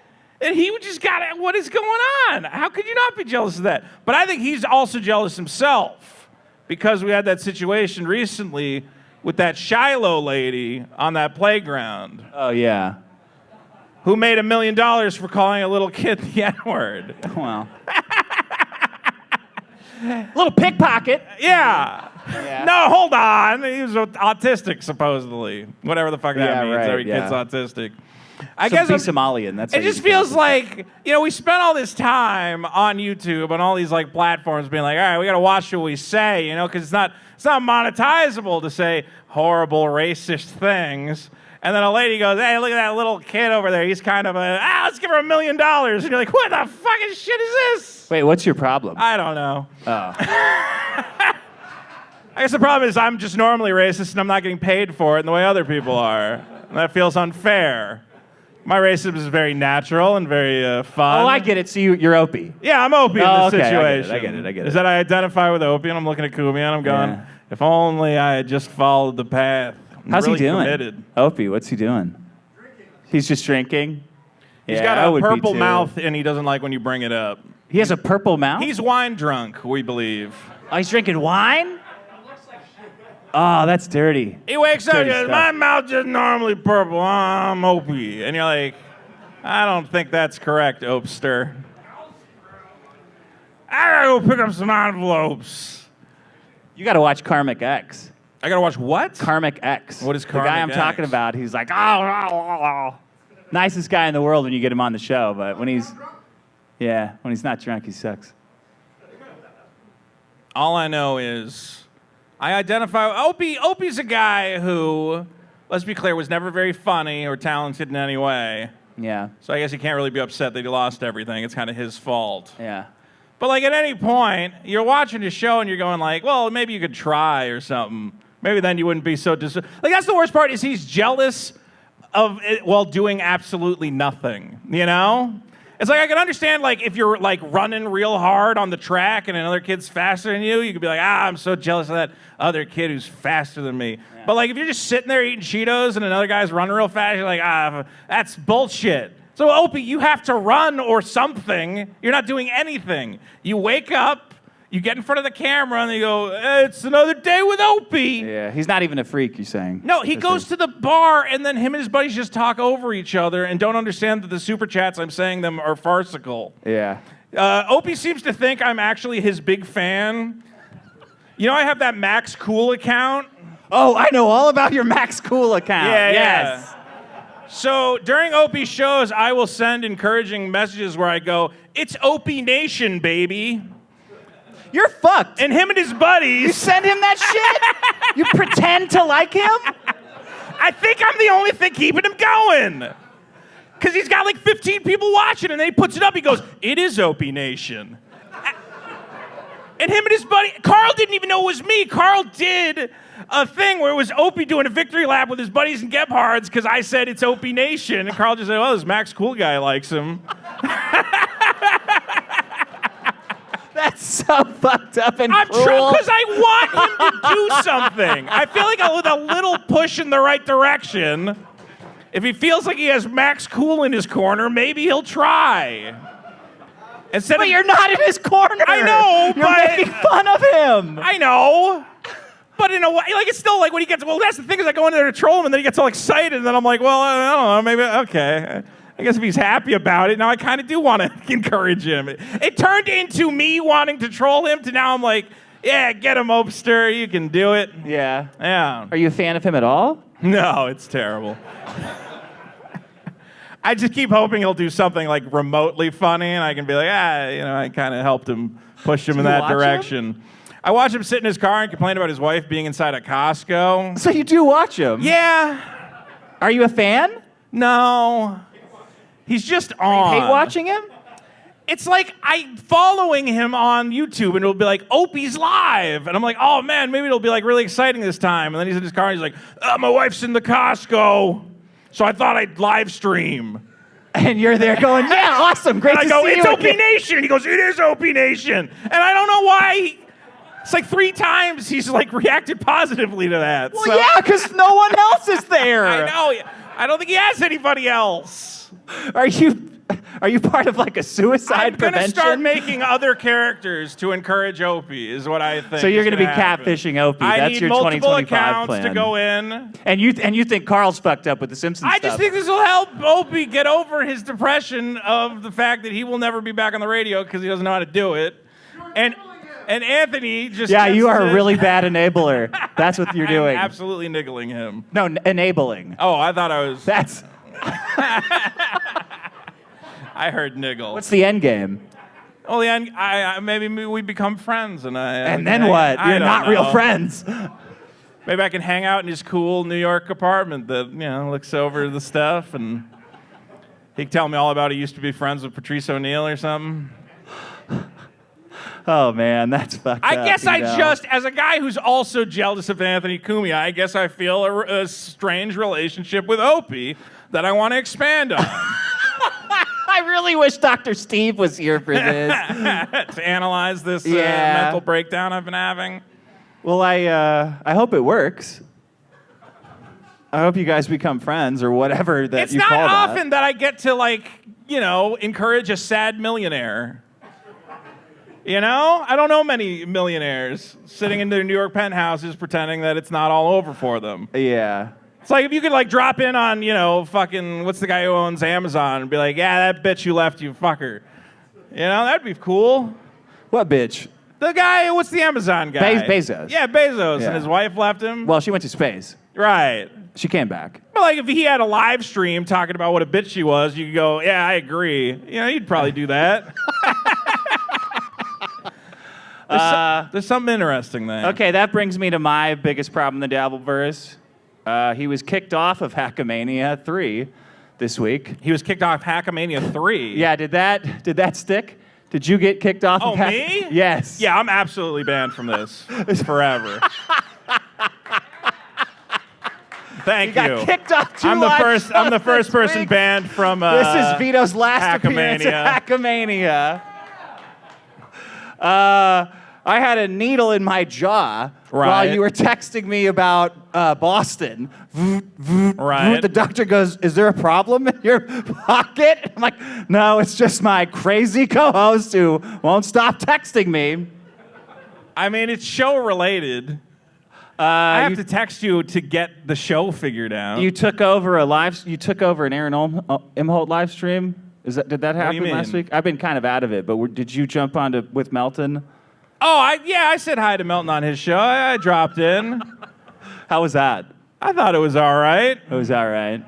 B: And he just got it. What is going on? How could you not be jealous of that? But I think he's also jealous himself because we had that situation recently with that Shiloh lady on that playground.
A: Oh, yeah.
B: Who made $1 million for calling a little kid the N-word.
A: Well. Little pickpocket.
B: Yeah. No, hold on. He was autistic, supposedly. Whatever the fuck that means.
A: Right,
B: Every kid's autistic. I
A: So
B: guess
A: be Somalian. That's
B: it just feels like, you know, we spent all this time on YouTube and all these like platforms being like, all right, we got to watch what we say, you know, because it's not monetizable to say horrible racist things. And then a lady goes, hey, look at that little kid over there. He's kind of let's give her $1 million. And you're like, what the fucking shit is this?
A: Wait, what's your problem?
B: I don't know.
A: Oh.
B: I guess the problem is I'm just normally racist and I'm not getting paid for it in the way other people are. And that feels unfair. My racism is very natural and very fun.
A: Oh, I get it. So you're Opie.
B: Yeah, I'm Opie in this situation.
A: I get it.
B: Is that I identify with Opie and I'm looking at Cumia and I'm going, if only I had just followed the path.
A: How's
B: really
A: he doing?
B: Committed.
A: Opie, what's he doing? Drinking. He's just drinking?
B: He's got a purple mouth and he doesn't like when you bring it up.
A: He has a purple mouth?
B: He's wine drunk, we believe.
A: Oh, he's drinking wine? Oh, that's dirty.
B: He wakes up and goes, my mouth is normally purple. I'm Opie. And you're like, I don't think that's correct, Opester. I gotta go pick up some envelopes.
A: You gotta watch Karmic X.
B: I gotta watch what?
A: Karmic X.
B: What is Karmic
A: The guy I'm
B: X?
A: talking about, he's like, oh. Nicest guy in the world when you get him on the show, but when he's not drunk, he sucks.
B: All I know is I identify Opie's a guy who, let's be clear, was never very funny or talented in any way.
A: Yeah.
B: So I guess he can't really be upset that he lost everything. It's kind of his fault.
A: Yeah.
B: But like at any point, you're watching the show and you're going like, well, maybe you could try or something. Maybe then you wouldn't be so like that's the worst part is he's jealous of it while doing absolutely nothing, you know? It's like I can understand like if you're like running real hard on the track and another kid's faster than you could be like, I'm so jealous of that other kid who's faster than me. Yeah. But like if you're just sitting there eating Cheetos and another guy's running real fast, you're like, that's bullshit. So Opie, you have to run or something. You're not doing anything. You wake up, you get in front of the camera, and you go, it's another day with Opie.
A: Yeah, he's not even a freak, you're saying.
B: No, he goes to the bar, and then him and his buddies just talk over each other and don't understand that the super chats I'm saying them are farcical.
A: Yeah.
B: Opie seems to think I'm actually his big fan. You know, I have that Max Cool account.
A: Oh, I know all about your Max Cool account.
B: Yeah,
A: yes.
B: yeah. So during Opie shows, I will send encouraging messages where I go, "It's Opie Nation, baby."
A: You're fucked.
B: And him and his buddies.
A: You send him that shit? You pretend to like him?
B: I think I'm the only thing keeping him going. Because he's got like 15 people watching, and then he puts it up. He goes, "It is Opie Nation." And him and his buddy, Carl didn't even know it was me. Carl did a thing where it was Opie doing a victory lap with his buddies and Gebhards because I said it's Opie Nation. And Carl just said, "Well, this Max Cool guy likes him."
A: That's so fucked up and
B: I'm
A: cruel.
B: because I want him to do something. I feel like with a little push in the right direction, if he feels like he has Max Cool in his corner, maybe he'll try.
A: But you're not in his corner.
B: I know,
A: You're
B: but
A: making fun of him.
B: I know. But in a way, like, it's still like when he gets, well, that's the thing is I go in there to troll him and then he gets all excited and then I'm like, well, I don't know, maybe, okay. I guess if he's happy about it, now I kind of do want to encourage him. It turned into me wanting to troll him to now I'm like, yeah, get him, Opester, you can do it.
A: Yeah.
B: Yeah.
A: Are you a fan of him at all?
B: No, it's terrible. I just keep hoping he'll do something like remotely funny and I can be like, I kind of helped him, push him in that direction. I watch him sit in his car and complain about his wife being inside a Costco.
A: So you do watch him?
B: Yeah.
A: Are you a fan?
B: No. He's just on.
A: You hate watching him?
B: It's like I'm following him on YouTube and it'll be like, Opie's live. And I'm like, oh man, maybe it'll be like really exciting this time. And then he's in his car and he's like, my wife's in the Costco. So I thought I'd live stream.
A: And you're there going, yeah, awesome, great
B: and
A: to
B: I go,
A: see you
B: it's Opie
A: again."
B: Nation. And he goes, it is Opie Nation. And I don't know why. It's like 3 times he's like reacted positively to that.
A: Well, yeah, because no one else is there.
B: I know. I don't think he has anybody else.
A: Are you part of like a suicide
B: I'm going to
A: prevention?
B: start making other characters to encourage Opie, is what I think.
A: So you're
B: going to
A: be catfishing Opie.
B: I
A: That's
B: need
A: your
B: multiple
A: 2025
B: accounts
A: plan.
B: to go in.
A: And you think Carl's fucked up with the Simpsons
B: I
A: stuff.
B: just think this will help Opie get over his depression of the fact that he will never be back on the radio because he doesn't know how to do it. And Anthony just
A: Yeah,
B: gets
A: you are
B: to-
A: a really bad enabler. That's what you're doing.
B: I'm absolutely niggling him.
A: No, enabling.
B: Oh, I thought I was.
A: That's
B: I heard niggle.
A: what's the end game?
B: Well, the end. Maybe we become friends, and
A: And then what? You're not real friends.
B: Maybe I can hang out in his cool New York apartment that looks over the stuff, and he can tell me all about he used to be friends with Patrice O'Neill or something.
A: Oh man, that's fucked up.
B: I guess
A: you
B: I
A: know.
B: just, as a guy who's also jealous of Anthony Cumia, I guess I feel a strange relationship with Opie that I want to expand on.
A: I really wish Dr. Steve was here for this.
B: To analyze this
A: Yeah.
B: mental breakdown I've been having.
A: Well, I hope it works. I hope you guys become friends or whatever that
B: It's
A: you
B: not
A: call that.
B: often that I get to, encourage a sad millionaire. I don't know many millionaires sitting in their New York penthouses pretending that it's not all over for them.
A: Yeah.
B: It's like if you could drop in on, fucking, what's the guy who owns Amazon and be like, yeah, that bitch you left, you fucker. That'd be cool.
A: What bitch?
B: The guy, what's the Amazon guy?
A: Bezos.
B: Yeah, Bezos,
A: Yeah.
B: and his wife left him.
A: Well, she went to space.
B: Right.
A: She came back.
B: But if he had a live stream talking about what a bitch she was, you could go, yeah, I agree. You'd probably do that. There's something interesting there.
A: Okay, that brings me to my biggest problem in the Dabbleverse. He was kicked off of Hackamania 3 this week.
B: He was kicked off Hackamania 3.
A: Yeah, did that stick? Did you get kicked off
B: Oh,
A: of
B: me?
A: Yes.
B: Yeah, I'm absolutely banned from this forever. Thank you.
A: Got kicked off 2
B: I'm the first
A: this
B: person
A: week.
B: banned from
A: This is Vito's last appearance at Hackamania. I had a needle in my jaw while
B: Right.
A: you were texting me about Boston.
B: Right.
A: The doctor goes, "Is there a problem in your pocket?" I'm like, "No, it's just my crazy co-host who won't stop texting me."
B: I mean, it's show related. I have to text you to get the show figured out.
A: You took over You took over an Aaron Imhol live stream. Did that happen
B: mean?
A: last week? I've been kind of out of it, but did you jump on with Melton?
B: Oh, I said hi to Melton on his show. I dropped in.
A: How was that?
B: I thought it was all right.
A: It was all right.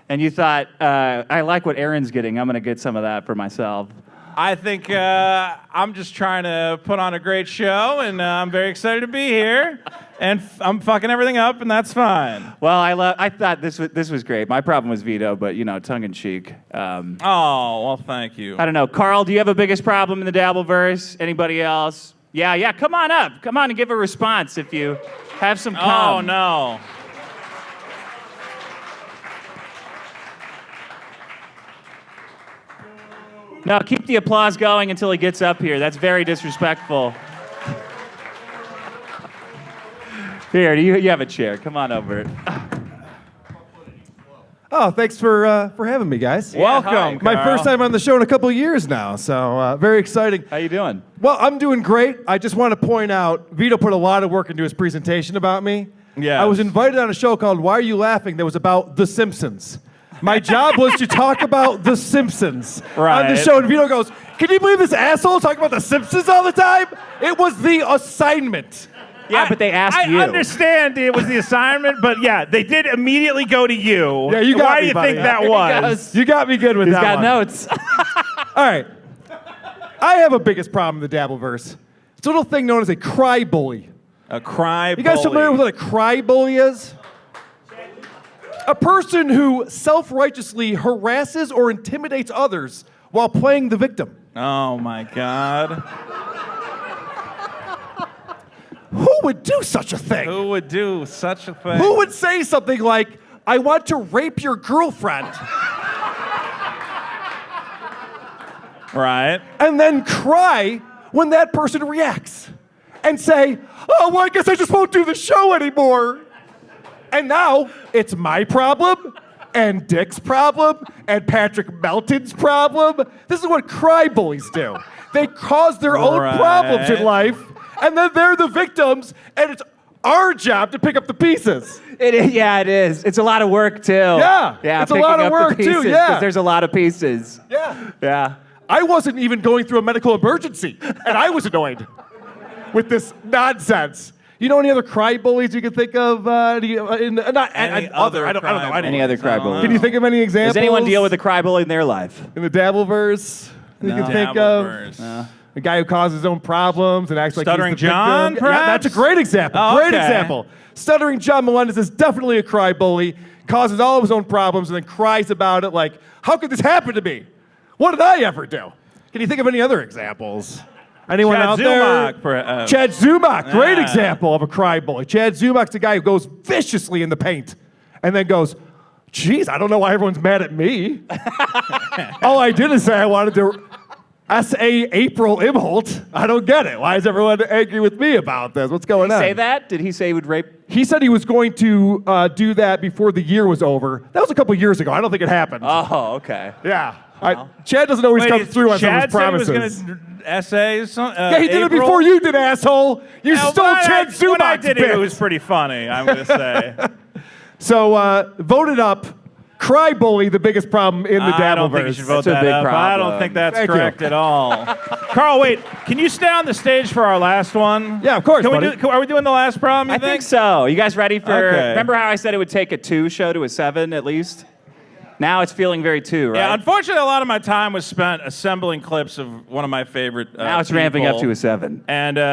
A: And you thought, I like what Aaron's getting. I'm going to get some of that for myself.
B: I think I'm just trying to put on a great show, and I'm very excited to be here. And I'm fucking everything up, and that's fine.
A: Well, I thought this was great. My problem was Vito, but, tongue in cheek.
B: Oh, well, thank you.
A: I don't know. Carl, do you have a biggest problem in the Dabbleverse? Anybody else? Yeah, come on up. Come on and give a response if you have some cum.
B: Oh, no.
A: No, keep the applause going until he gets up here. That's very disrespectful. Here, you have a chair. Come on over.
M: Oh, thanks for having me, guys.
B: Welcome,
M: My
B: Carl.
M: first time on the show in a couple of years now, so very exciting.
A: How you doing?
M: Well, I'm doing great. I just want to point out, Vito put a lot of work into his presentation about me.
B: Yeah.
M: I was invited on a show called Why Are You Laughing? That was about The Simpsons. My job was to talk about The Simpsons on the show, and Vito goes, "Can you believe this asshole talking about The Simpsons all the time?" It was the assignment.
A: Yeah, but they asked you.
B: I understand it was the assignment, but yeah, they did immediately go to you.
M: Yeah, you got
B: Why
M: me,
B: do you
M: buddy.
B: think that
A: Here he
B: was?
A: goes.
M: You got me good with
A: He's
M: that
A: got
M: one.
A: notes.
M: All right. I have a biggest problem in the Dabbleverse. It's a little thing known as a crybully.
B: A crybully.
M: You guys familiar with what a crybully is? A person who self-righteously harasses or intimidates others while playing the victim.
B: Oh my God.
M: Who would do such a thing?
B: Who would do such a thing?
M: Who would say something like, "I want to rape your girlfriend,"
B: Right.
M: and then cry when that person reacts and say, "Oh, well, I guess I just won't do the show anymore." And now it's my problem and Dick's problem and Patrick Melton's problem. This is what crybullies do. They cause their own problems in life, and then they're the victims, and it's our job to pick up the pieces.
A: It is. It's a lot of work, too.
M: Yeah,
A: Yeah,
M: it's a lot of work, too, yeah.
A: Because there's a lot of pieces.
M: Yeah.
A: Yeah.
M: I wasn't even going through a medical emergency, and I was annoyed with this nonsense. You know any other crybullies you can think of?
B: Any other
M: I don't know.
A: Any other crybully?
M: Can you think of any examples?
A: Does anyone deal with a crybully in their life?
M: in the Dabbleverse? You can think of
B: Dabbleverse.
M: a guy who causes his own problems and acts like
B: Stuttering
M: he's the
B: John,
M: victim. Yeah,
B: perhaps?
M: that's a great example.
B: Oh,
M: Great
B: okay.
M: example. Stuttering John Melendez is definitely a crybully, causes all of his own problems, and then cries about it like, "How could this happen to me? What did I ever do?" Can you think of any other examples? Anyone
B: Chad
M: out
B: Zumock,
M: there? Chad Zumock, great
B: Yeah.
M: example of a crybully. Chad Zumock's the guy who goes viciously in the paint and then goes, "Geez, I don't know why everyone's mad at me." All I did is say I wanted to S.A. April Imhol. I don't get it. Why is everyone angry with me about this? What's going
A: Did
M: on?
A: he say that? Did he say he would rape?
M: He said he was going to do that before the year was over. That was a couple years ago. I don't think it happened.
A: Oh, okay.
M: Yeah. Chad doesn't always come through on some of his promises.
B: Chad said he was going to essays.
M: Yeah, he did it before you did, asshole. You stole Chad Zumock's
B: When I did
M: bit.
B: it was pretty funny, I'm going to say.
M: So voted up crybully, the biggest problem in the Dabbleverse.
B: I don't think you should vote
A: That's a
B: that
A: big
B: up. I
A: problem.
B: don't think that's
M: Thank
B: correct
M: you.
B: at all. Carl, wait. Can you stay on the stage for our last one?
M: Yeah, of course,
B: Can we
M: buddy.
B: are we doing the last problem, you
A: I think so. You guys ready for...
B: Okay.
A: Remember how I said it would take a 2 show to a 7 at least? Now it's feeling very 2, right?
B: Yeah, unfortunately, a lot of my time was spent assembling clips of one of my favorite
A: Now it's ramping up to a 7.
B: And
A: You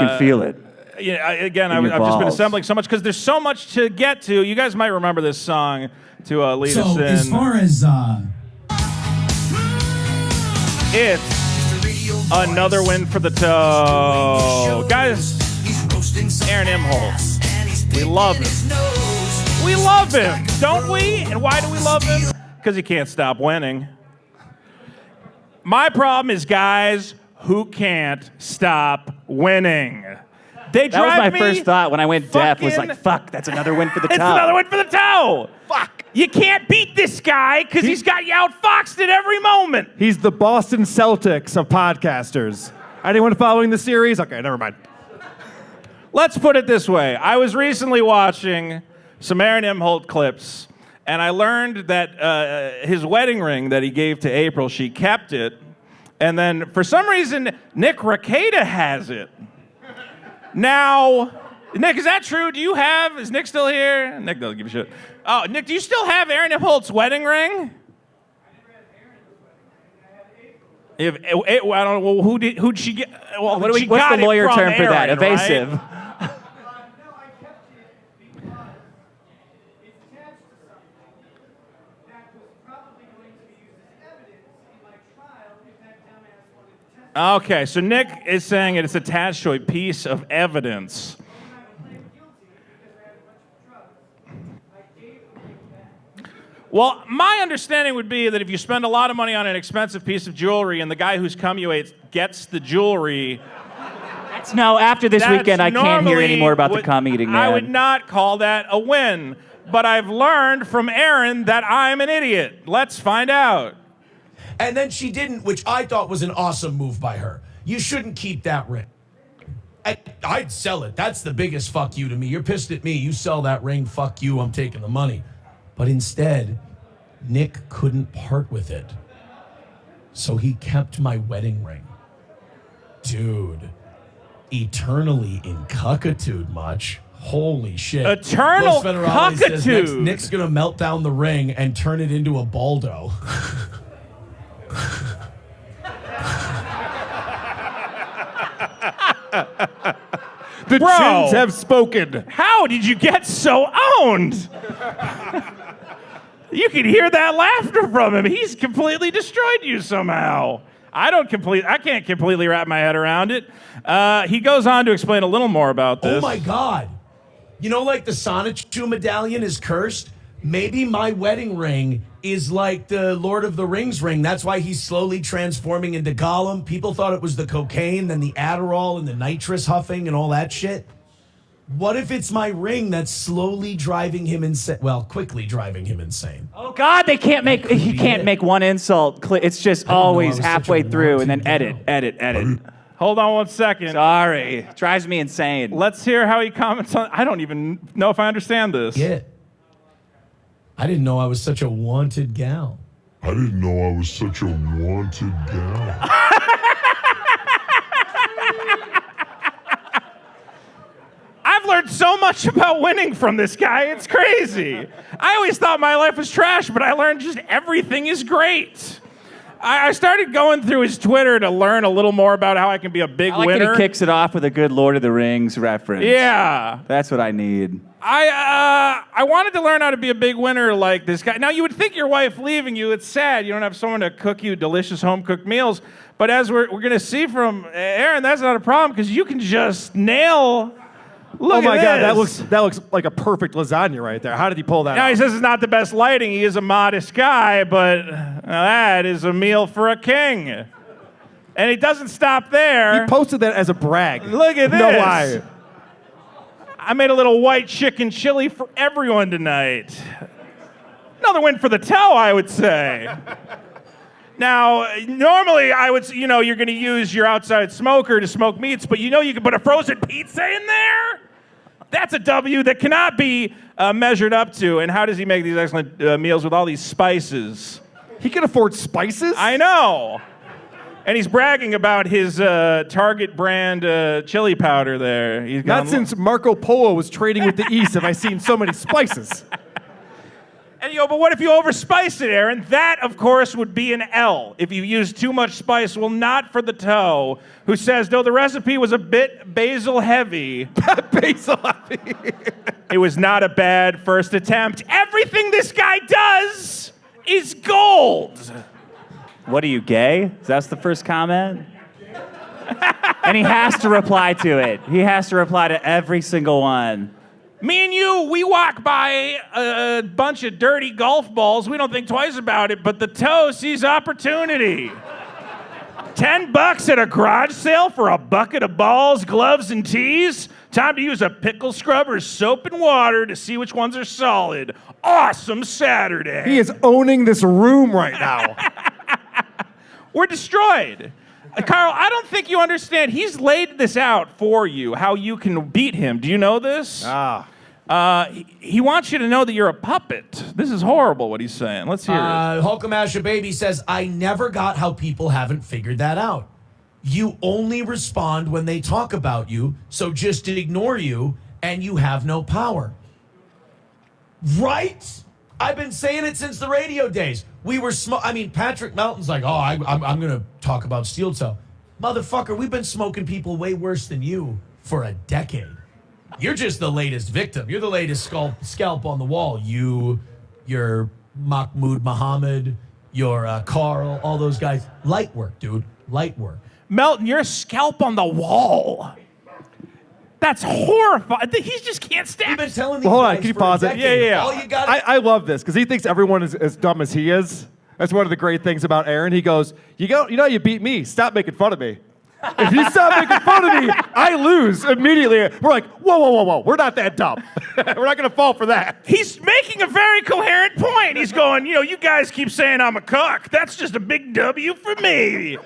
A: can feel it.
B: Yeah, I've just been
A: balls.
B: assembling so much because there's so much to get to. You guys might remember this song to lead us
N: So
B: in.
N: as far as
B: It's another win for the toe. Guys, Aaron Imhol. We love him. We love him, don't we? And why do we love him? Because he can't stop winning. My problem is guys who can't stop winning. They
A: That was
B: drive
A: my
B: me
A: first thought when I went deaf. Was
B: fucking-
A: like, fuck, that's another win for the
B: It's
A: toe.
B: another win for the toe. Fuck. You can't beat this guy because he's got you outfoxed at every moment.
M: He's the Boston Celtics of podcasters. Anyone following the series? Okay, never mind.
B: Let's put it this way. I was recently watching some Aaron Imhol clips, and I learned that his wedding ring that he gave to April, she kept it, and then for some reason, Nick Recata has it. Now, Nick, is that true? Is Nick still here? Nick doesn't give a shit. Oh, Nick, do you still have Aaron Imholt's wedding ring? I don't know. Well, who'd she get? Well,
A: what's the lawyer term for that? Evasive.
B: Right? Okay, so Nick is saying it's attached to a piece of evidence. Well, my understanding would be that if you spend a lot of money on an expensive piece of jewelry and the guy who's cumulates gets the jewelry...
A: No, after this weekend, I can't hear any more about the cum eating, man.
B: I would not call that a win. But I've learned from Aaron that I'm an idiot. Let's find out.
N: And then she didn't, which I thought was an awesome move by her. You shouldn't keep that ring. I'd sell it. That's the biggest fuck you to me. You're pissed at me. You sell that ring, fuck you, I'm taking the money. But instead, Nick couldn't part with it. So he kept my wedding ring. Dude, eternally in cuckitude much. Holy shit.
B: Eternal cuckitude.
N: Says Nick's going to melt down the ring and turn it into a baldo.
M: The chins have spoken.
B: How did you get so owned? You can hear that laughter from him. He's completely destroyed you somehow. I can't completely wrap my head around it. He goes on to explain a little more about this.
N: Oh my God. You know, like the Sonichu medallion is cursed? Maybe my wedding ring is like the Lord of the Rings ring. That's why he's slowly transforming into Gollum. People thought it was the cocaine, then the Adderall and the nitrous huffing and all that shit. What if it's my ring that's slowly driving him insane? Well, quickly driving him insane.
A: Oh God, he can't make one insult. It's just always halfway through and then edit.
B: Hold on one second.
A: Sorry, drives me insane.
B: Let's hear how he comments on. I don't even know if I understand this.
N: Yeah. I didn't know I was such a wanted gal.
O: I've
B: learned so much about winning from this guy. It's crazy. I always thought my life was trash, but I learned just everything is great. I started going through his Twitter to learn a little more about how I can be a big winner.
A: He kicks it off with a good Lord of the Rings reference.
B: Yeah.
A: That's what I need.
B: I wanted to learn how to be a big winner like this guy. Now, you would think your wife leaving you, it's sad. You don't have someone to cook you delicious home-cooked meals. But as we're going to see from Aaron, that's not a problem because you can just nail... Look
M: oh my
B: at
M: God,
B: this.
M: that looks like a perfect lasagna right there. How did he pull that
B: Now,
M: off?
B: he says it's not the best lighting. He is a modest guy, but that is a meal for a king. And he doesn't stop there.
M: He posted that as a brag.
B: Look at this.
M: No lie.
B: I made a little white chicken chili for everyone tonight. Another win for the toe, I would say. Now, normally I would, you're going to use your outside smoker to smoke meats, but you can put a frozen pizza in there? That's a W that cannot be measured up to. And how does he make these excellent meals with all these spices?
M: He can afford spices?
B: I know. And he's bragging about his Target brand chili powder there.
M: Not since Marco Polo was trading with the East have I seen so many spices.
B: And you go, but what if you overspice it, Aaron? That, of course, would be an L. If you use too much spice, well, not for the toe, who says, no, the recipe was a bit basil heavy.
M: Basil heavy.
B: It was not a bad first attempt. Everything this guy does is gold.
A: What are you, gay? That's the first comment? And he has to reply to it. He has to reply to every single one.
B: Me and you, we walk by a bunch of dirty golf balls. We don't think twice about it, but the toe sees opportunity. $10 at a garage sale for a bucket of balls, gloves, and tees? Time to use a pickle scrubber, soap, and water to see which ones are solid. Awesome Saturday.
M: He is owning this room right now.
B: We're destroyed. Carl, I don't think you understand. He's laid this out for you, how you can beat him. Do you know this? He wants you to know that you're a puppet. This is horrible what he's saying. Let's hear it.
N: Hulkamasha Baby says, I never got how people haven't figured that out. You only respond when they talk about you, so just ignore you and you have no power. Right? I've been saying it since the radio days. We were Patrick Melton's like, I'm going to talk about steel toe. Motherfucker, we've been smoking people way worse than you for a decade. You're just the latest victim. You're the latest scalp on the wall. You're Mahmoud Muhammad, you're Carl, all those guys. Light work, dude. Light work.
B: Melton, you're a scalp on the wall. That's horrifying. He just can't stab.
N: You've been telling these
M: Well, hold on,
N: guys
M: can you
N: for
M: pause
N: a
M: it?
N: decade.
B: Yeah.
N: All you got
M: I love this because he thinks everyone is as dumb as he is. That's one of the great things about Aaron. He goes, you know, you beat me. Stop making fun of me. If you stop making fun of me, I lose immediately. We're like, whoa. We're not that dumb. We're not going to fall for that.
B: He's making a very coherent point. He's going, you guys keep saying I'm a cuck. That's just a big W for me.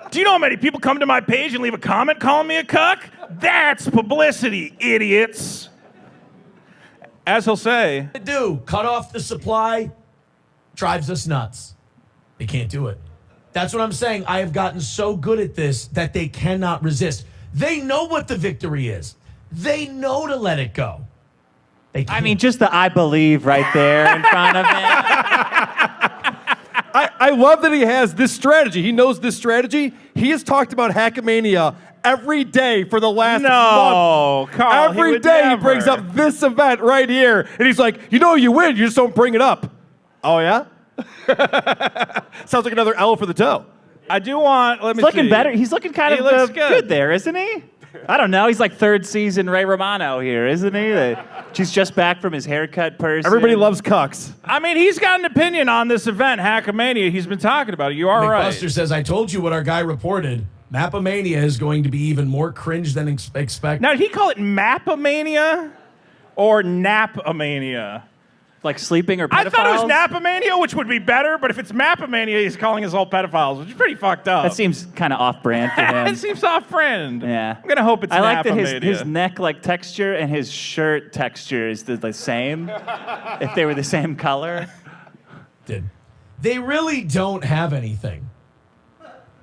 B: Do you know how many people come to my page and leave a comment calling me a cuck? That's publicity, idiots. As he'll say,
N: cut off the supply, drives us nuts. They can't do it. That's what I'm saying. I have gotten so good at this that they cannot resist. They know what the victory is. They know to let it go.
A: Just the I believe right there in front of him.
M: I love that he has this strategy. He knows this strategy. He has talked about Hackamania every day for the last month.
B: Carl,
M: every day he brings up this event right here. And he's like, you win. You just don't bring it up. Oh, yeah? Sounds like another L for the toe.
B: I do want,
A: He's looking better. He's looking kind of good there, isn't he? I don't know. He's like third season Ray Romano here, isn't he? She's just back from his haircut person.
M: Everybody loves cucks.
B: He's got an opinion on this event, Hackamania. He's been talking about it. You are right.
N: Buster says, I told you what our guy reported. Mapamania is going to be even more cringe than expected.
B: Now, did he call it Mapamania or Napamania?
A: Like sleeping or pedophiles?
B: I thought it was Napamania, which would be better, but if it's Mapamania, he's calling us all pedophiles, which is pretty fucked up.
A: That seems kind of off-brand for him.
B: It seems off-brand.
A: Yeah.
B: I'm going to hope it's
A: I like that
B: Napamania.
A: his neck texture and his shirt texture is the same, if they were the same color.
N: They really don't have anything.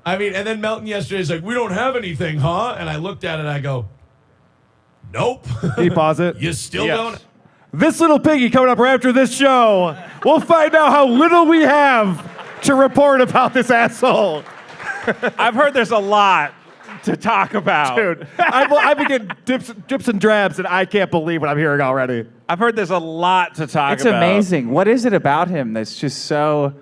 N: And then Melton yesterday is like, we don't have anything, huh? And I looked at it and I go, nope.
M: Can you pause it?
N: You still don't.
M: This little piggy coming up right after this show. We'll find out how little we have to report about this asshole.
B: I've heard there's a lot to talk about.
M: Dude, I've been getting drips and drabs, and I can't believe what I'm hearing already.
B: I've heard there's a lot to talk
A: It's
B: about.
A: amazing. What is it about him that's just so...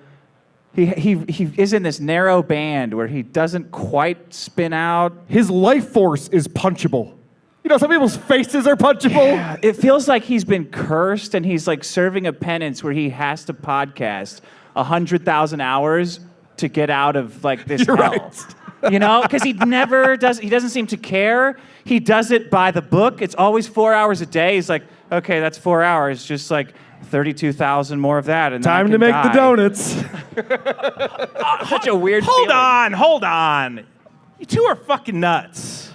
A: He is in this narrow band where he doesn't quite spin out.
M: His life force is punchable. Some people's faces are punchable.
A: Yeah, it feels like he's been cursed and he's serving a penance where he has to podcast 100,000 hours to get out of this
M: You're
A: hell.
M: Right.
A: Because he never does. He doesn't seem to care. He does it by the book. It's always 4 hours a day. He's like, okay, that's 4 hours. Just 32,000 more of that. And
M: Time to make the donuts.
A: Such a weird.
B: Hold on. You two are fucking nuts.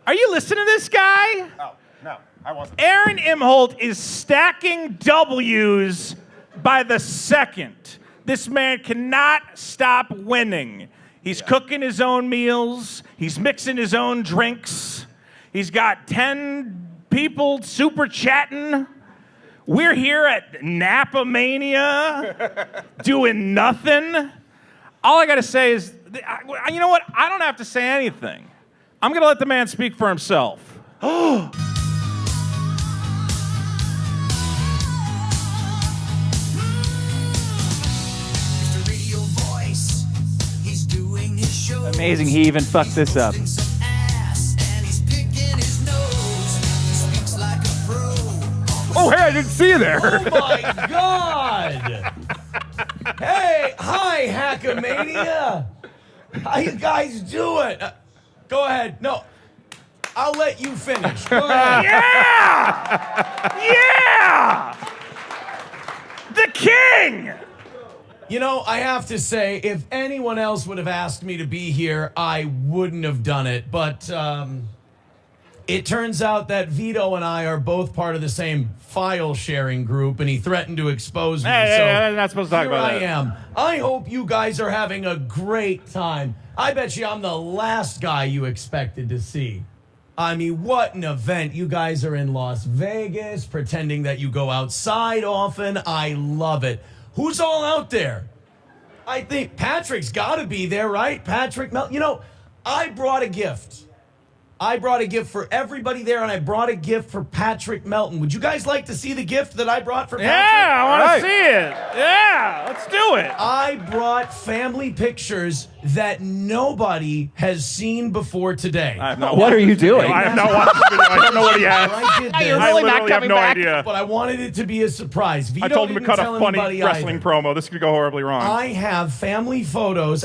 B: Are you listening to this guy?
M: No, I wasn't.
B: Aaron Imhol is stacking W's by the second. This man cannot stop winning. He's cooking his own meals. He's mixing his own drinks. He's got 10 people super chatting. We're here at Napamania doing nothing. All I got to say is, you know what? I don't have to say anything. I'm going to let the man speak for himself.
A: Amazing. He even fucked this up.
M: Oh, hey, I didn't see you there.
N: Oh, my God. Hey, hi, Hackamania. How you guys doing? Go ahead. No, I'll let you finish. Go ahead.
B: Yeah! The king!
N: I have to say, if anyone else would have asked me to be here, I wouldn't have done it. But it turns out that Vito and I are both part of the same file sharing group, and he threatened to expose me.
B: Hey, not supposed to talk about that.
N: Here I am. I hope you guys are having a great time. I bet you I'm the last guy you expected to see. I mean, what an event. You guys are in Las Vegas, pretending that you go outside often. I love it. Who's all out there? I think Patrick's got to be there, right? Patrick Melton. You know, I brought a gift. I brought a gift for everybody there, and I brought a gift for Patrick Melton. Would you guys like to see the gift that I brought for Patrick?
B: Yeah, I want to see it. Yeah, let's do it.
N: I brought family pictures that nobody has seen before today.
A: What are you doing?
B: I have not watched the video. I don't know what he has.
N: I did this.
B: I literally have no idea.
N: But I wanted it to be a surprise. Vito
B: I told him to
N: didn't
B: cut
N: tell
B: a funny
N: anybody
B: wrestling
N: either.
B: promo. This could go horribly wrong.
N: I have family photos.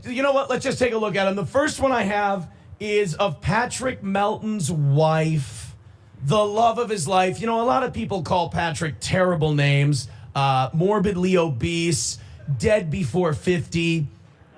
N: You know what? Let's just take a look at them. The first one I have is of Patrick Melton's wife, the love of his life. You know, a lot of people call Patrick terrible names. Morbidly obese, dead before 50,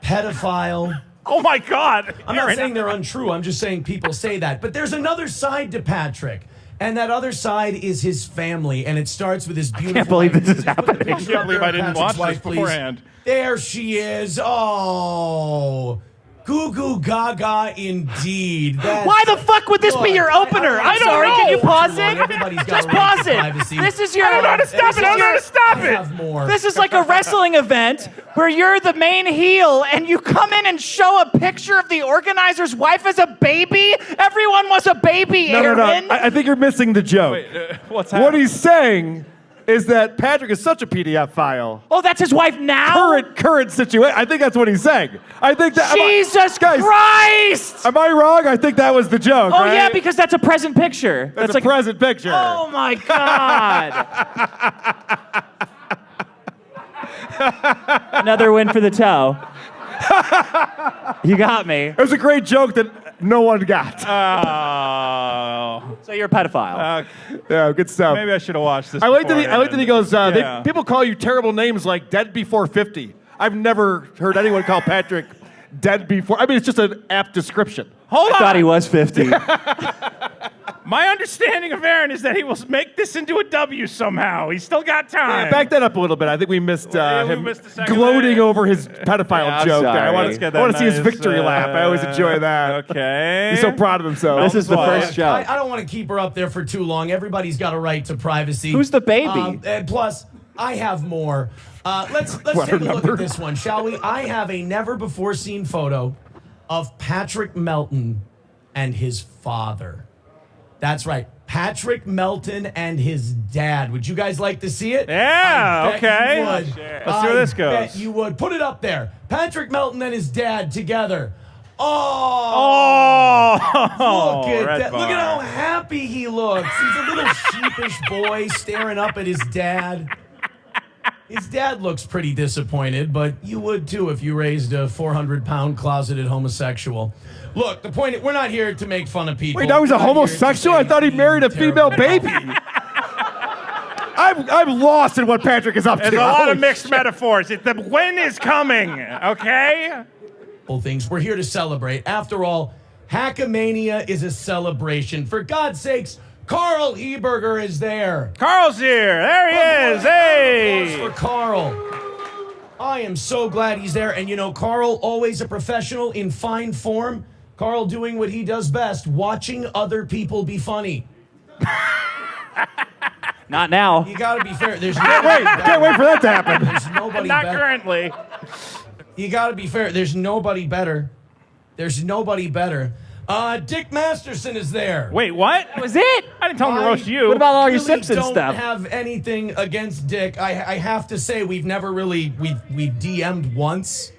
N: pedophile.
B: Oh, my God.
N: I'm not saying they're untrue. I'm just saying people say that. But there's another side to Patrick. And that other side is his family. And it starts with his beautiful...
A: I can't believe this is happening.
B: I can't believe I didn't watch this beforehand.
N: There she is. Oh... Goo goo gaga indeed.
O: Why the fuck would this be your opener? I'm sorry, can you pause it? Just pause it. This is your...
B: I don't know how to stop it. I don't know how to stop it.
N: I have more.
O: This is like a wrestling event where you're the main heel and you come in and show a picture of the organizer's wife as a baby? Everyone was a baby,
M: No.
O: Aaron.
M: I think you're missing the joke.
B: Wait, what's happening?
M: What he's saying is that Patrick is such a PDF file.
O: Oh, that's his wife now?
M: Current situation. I think that's what he's saying. I think that...
O: Jesus Christ!
M: Am I wrong? I think that was the joke,
O: Oh,
M: right?
O: yeah, because that's a present picture.
M: That's a present picture.
O: Oh, my God. Another win for the toe. You got me.
M: It was a great joke that no one got.
B: Oh.
O: So you're a pedophile.
M: Yeah, good stuff.
B: Maybe I should have watched this.
M: I like that he goes,
B: Yeah.
M: people call you terrible names like dead before 50. I've never heard anyone call Patrick dead before. I mean, it's just an apt description.
B: Hold on.
A: I thought he was 50.
B: My understanding of Aaron is that he will make this into a W somehow. He's still got time.
M: Yeah, back that up a little bit. I think we missed him
B: missed the second
M: gloating
B: there.
M: over his pedophile
A: Yeah, I'm
M: joke there. I
A: sorry.
M: want
A: Let's
M: to see his victory lap. I always enjoy that.
B: Okay.
M: He's so proud of himself.
A: This is the first show.
N: I don't want to keep her up there for too long. Everybody's got a right to privacy.
O: Who's the baby?
N: And plus, I have more. Let's take a look at this one, shall we? I have a never-before-seen photo of Patrick Melton and his father. That's right. Patrick Melton and his dad. Would you guys like to see it?
B: Yeah,
N: I bet
B: okay.
N: you would.
B: Let's see where this goes.
N: I bet you would. Put it up there. Patrick Melton and his dad together.
B: Oh,
N: Look at
B: Red
N: that.
B: Bar.
N: Look at how happy he looks. He's a little sheepish boy staring up at his dad. His dad looks pretty disappointed, but you would too if you raised a 400-pound closeted homosexual. Look, the point, we're not here to make fun of people.
M: Wait, now he's a
N: We're not here to
M: homosexual?
N: say
M: I thought he married a
N: terrible
M: female baby. I'm lost in what Patrick is up to.
B: There's a lot
M: Holy
B: of mixed
M: shit.
B: metaphors. The win is coming, okay?
N: things. We're here to celebrate. After all, Hackamania is a celebration. For God's sakes, Carl Eberger is there.
B: Carl's here. There he is. Hey.
N: Applause for Carl. I am so glad he's there. And you know, Carl, always a professional in fine form. Carl doing what he does best, watching other people be funny.
A: Not now.
N: You got to be fair. There's
M: Can't wait for that to happen.
N: There's nobody
B: Not
N: better.
B: currently.
N: You got to be fair. There's nobody better. There's nobody better. Dick Masterson is there.
B: Wait, what?
O: That was it.
B: I didn't tell him to roast you.
A: What about all your
N: really
A: Simpsons
N: don't
A: stuff?
N: have anything against Dick. I have to say we've never really we've DM'd once.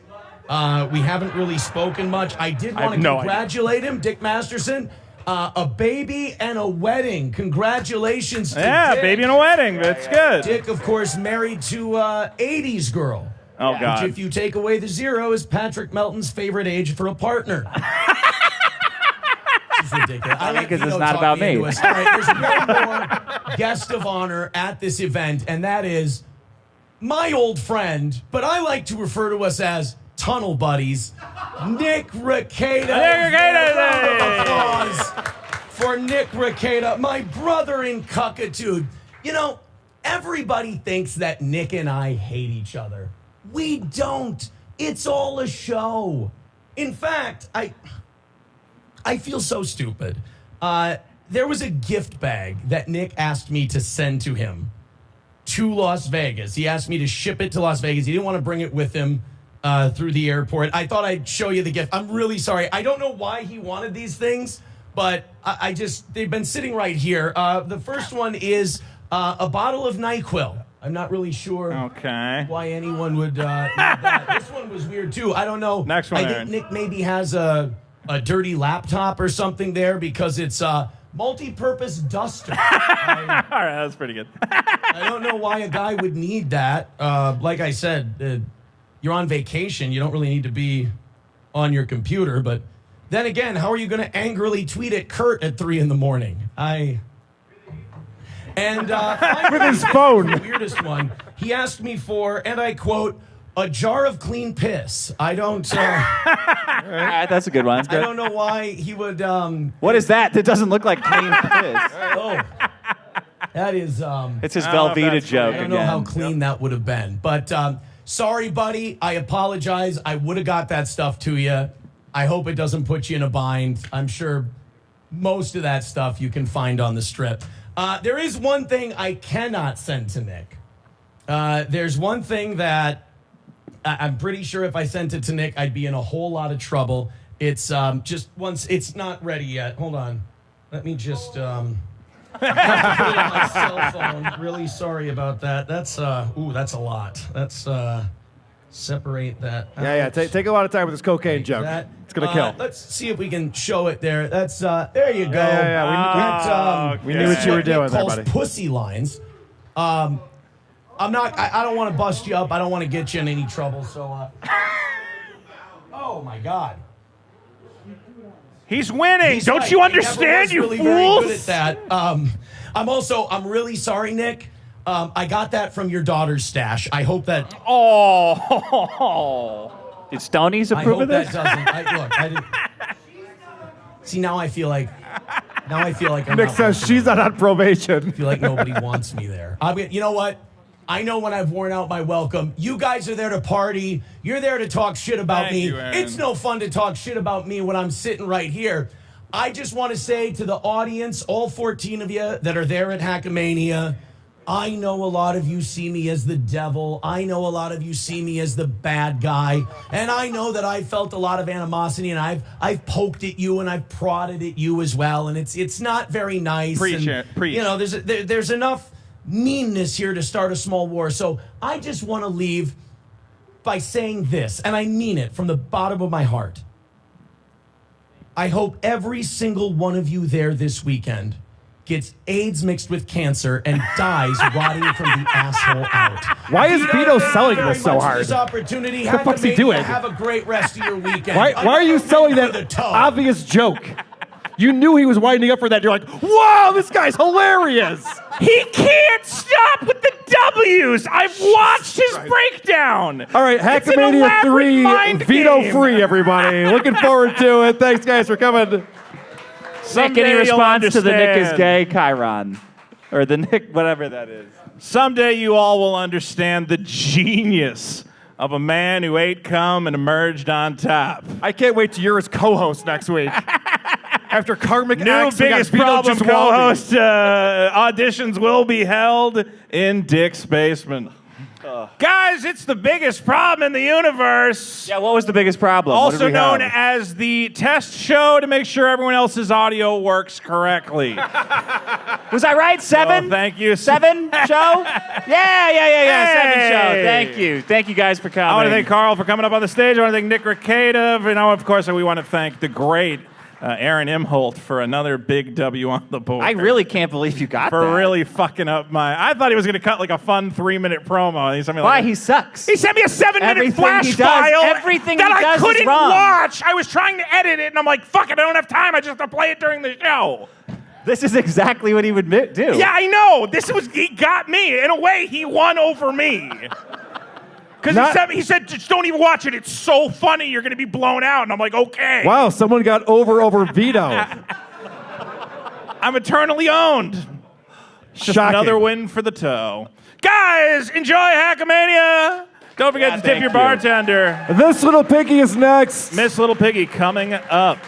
N: We haven't really spoken much. I did want to congratulate him, Dick Masterson. A baby and a wedding. Congratulations to Dick.
B: Baby and a wedding. That's good.
N: Dick, of course, married to 80s girl.
B: Oh, God.
N: Which, if you take away the 0, is Patrick Melton's favorite age for a partner. It's ridiculous. I like
A: Because it's
N: Vito
A: not about
N: talking
A: me.
N: into us. All right, there's one more guest of honor at this event, and that is my old friend, but I like to refer to us as tunnel buddies, Nick Recata.
B: Nick Recata!
N: Round of applause for Nick Recata, my brother in cuckitude. You know, everybody thinks that Nick and I hate each other. We don't. It's all a show. In fact, I feel so stupid. There was a gift bag that Nick asked me to send to him to Las Vegas. He asked me to ship it to Las Vegas. He didn't want to bring it with him through the airport. I thought I'd show you the gift. I'm really sorry. I don't know why he wanted these things, but they've been sitting right here. The first one is a bottle of NyQuil. I'm not really sure why anyone would need that. This one was weird, too. I don't know.
B: Next one,
N: I think Nick maybe has a dirty laptop or something there because it's multi-purpose duster.
B: All right, that's pretty good.
N: I don't know why a guy would need that. Like I said, you're on vacation. You don't really need to be on your computer. But then again, how are you going to angrily tweet at Kurt at 3 a.m? Finally,
M: with his phone.
N: The weirdest one. He asked me for, and I quote, a jar of clean piss. I don't.
A: All right, that's a good one. That's good.
N: I don't know why he would.
A: What is that? That doesn't look like clean piss.
N: Oh, that is.
A: It's his Velveeta joke.
N: I don't know how clean that would have been, but sorry, buddy. I apologize. I would have got that stuff to you. I hope it doesn't put you in a bind. I'm sure most of that stuff you can find on the strip. There is one thing I cannot send to Nick. There's one thing that. I'm pretty sure if I sent it to Nick, I'd be in a whole lot of trouble. It's just once it's not ready yet. Hold on. Let me just I have to put it on my cell phone. Really sorry about that. That's that's a lot. Let's separate that out.
M: Yeah. Take a lot of time with this cocaine joke. It's gonna kill.
N: Let's see if we can show it there. That's there you go.
M: Yeah. We knew what you were doing there, buddy.
N: Pussy lines. I don't want to bust you up. I don't want to get you in any trouble. So, oh my God,
B: he's winning. Don't
N: right.
B: you understand, you
N: really
B: fools?
N: Very good at that. I'm really sorry, Nick. I got that from your daughter's stash. I hope that.
A: Oh, did Stoney's approve of this?
N: I didn't. See, now I feel like I'm
M: Nick
N: not
M: says she's not on probation.
N: I feel like nobody wants me there. You know what? I know when I've worn out my welcome. You guys are there to party. You're there to talk shit about
B: Thank
N: me.
B: you, Aaron.
N: It's no fun to talk shit about me when I'm sitting right here. I just want to say to the audience, all 14 of you that are there at Hackamania, I know a lot of you see me as the devil. I know a lot of you see me as the bad guy. And I know that I felt a lot of animosity, and I've poked at you and I've prodded at you as well. And it's not very nice.
B: Preach
N: and,
B: it. Preach.
N: You know, there's enough meanness here to start a small war. So I just want to leave by saying this, and I mean it from the bottom of my heart. I hope every single one of you there this weekend gets AIDS mixed with cancer and dies rotting from the asshole out.
M: Why is Vito selling this so hard?
N: This opportunity.
M: What the fuck's he doing?
N: Have a great rest of your weekend.
M: Why are you selling that obvious joke? You knew he was winding up for that. You're like, whoa, this guy's hilarious.
B: He can't stop with the W's. I've watched his breakdown.
M: All right, Hackamania 3, Vito free, everybody. Looking forward to it. Thanks, guys, for coming.
A: Nick, any response to the Nick is gay Chiron? Or the Nick, whatever that is.
B: Someday you all will understand the genius of a man who ate cum and emerged on top.
M: I can't wait till you're his co-host next week. After Karmic
B: New
M: Acts, we got
B: biggest
M: Vito
B: problem
M: Gesualdi.
B: co-host auditions will be held in Dick's basement. Guys, it's the biggest problem in the universe.
A: Yeah, what was the biggest problem?
B: Also known as the test show to make sure everyone else's audio works correctly.
O: Was I right? 7?
B: Oh, thank you.
O: 7 show? Yeah.
B: Hey.
O: 7 show. Thank you. Thank you guys for coming.
B: I want to thank Carl for coming up on the stage. I want to thank Nick Recata. And of course, we want to thank the great Aaron Imhol for another big W on the board.
A: I really can't believe you got that.
B: For really fucking up I thought he was going to cut like a fun 3-minute promo. And he sent me
O: Why? He sucks.
B: He sent me a 7-minute flash file
O: everything
B: that
O: he
B: I
O: does
B: couldn't
O: is wrong.
B: watch. I was trying to edit it, and I'm like, fuck it, I don't have time. I just have to play it during the show.
A: This is exactly what he would do.
B: Yeah, I know. He got me. In a way, he won over me. Because he said, just don't even watch it. It's so funny. You're going to be blown out. And I'm like, okay.
M: Wow, someone got over Vito.
B: I'm eternally owned. Just
M: Shocking.
B: another win for the toe. Guys, enjoy Hackamania. Don't forget to tip your bartender.
M: This little piggy is next.
B: Miss Little Piggy coming up.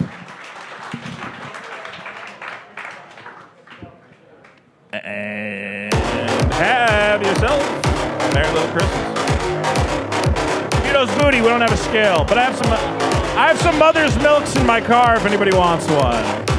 B: And have yourself a Merry Little Christmas. Vito's booty, we don't have a scale, but I have some mother's milks in my car if anybody wants one.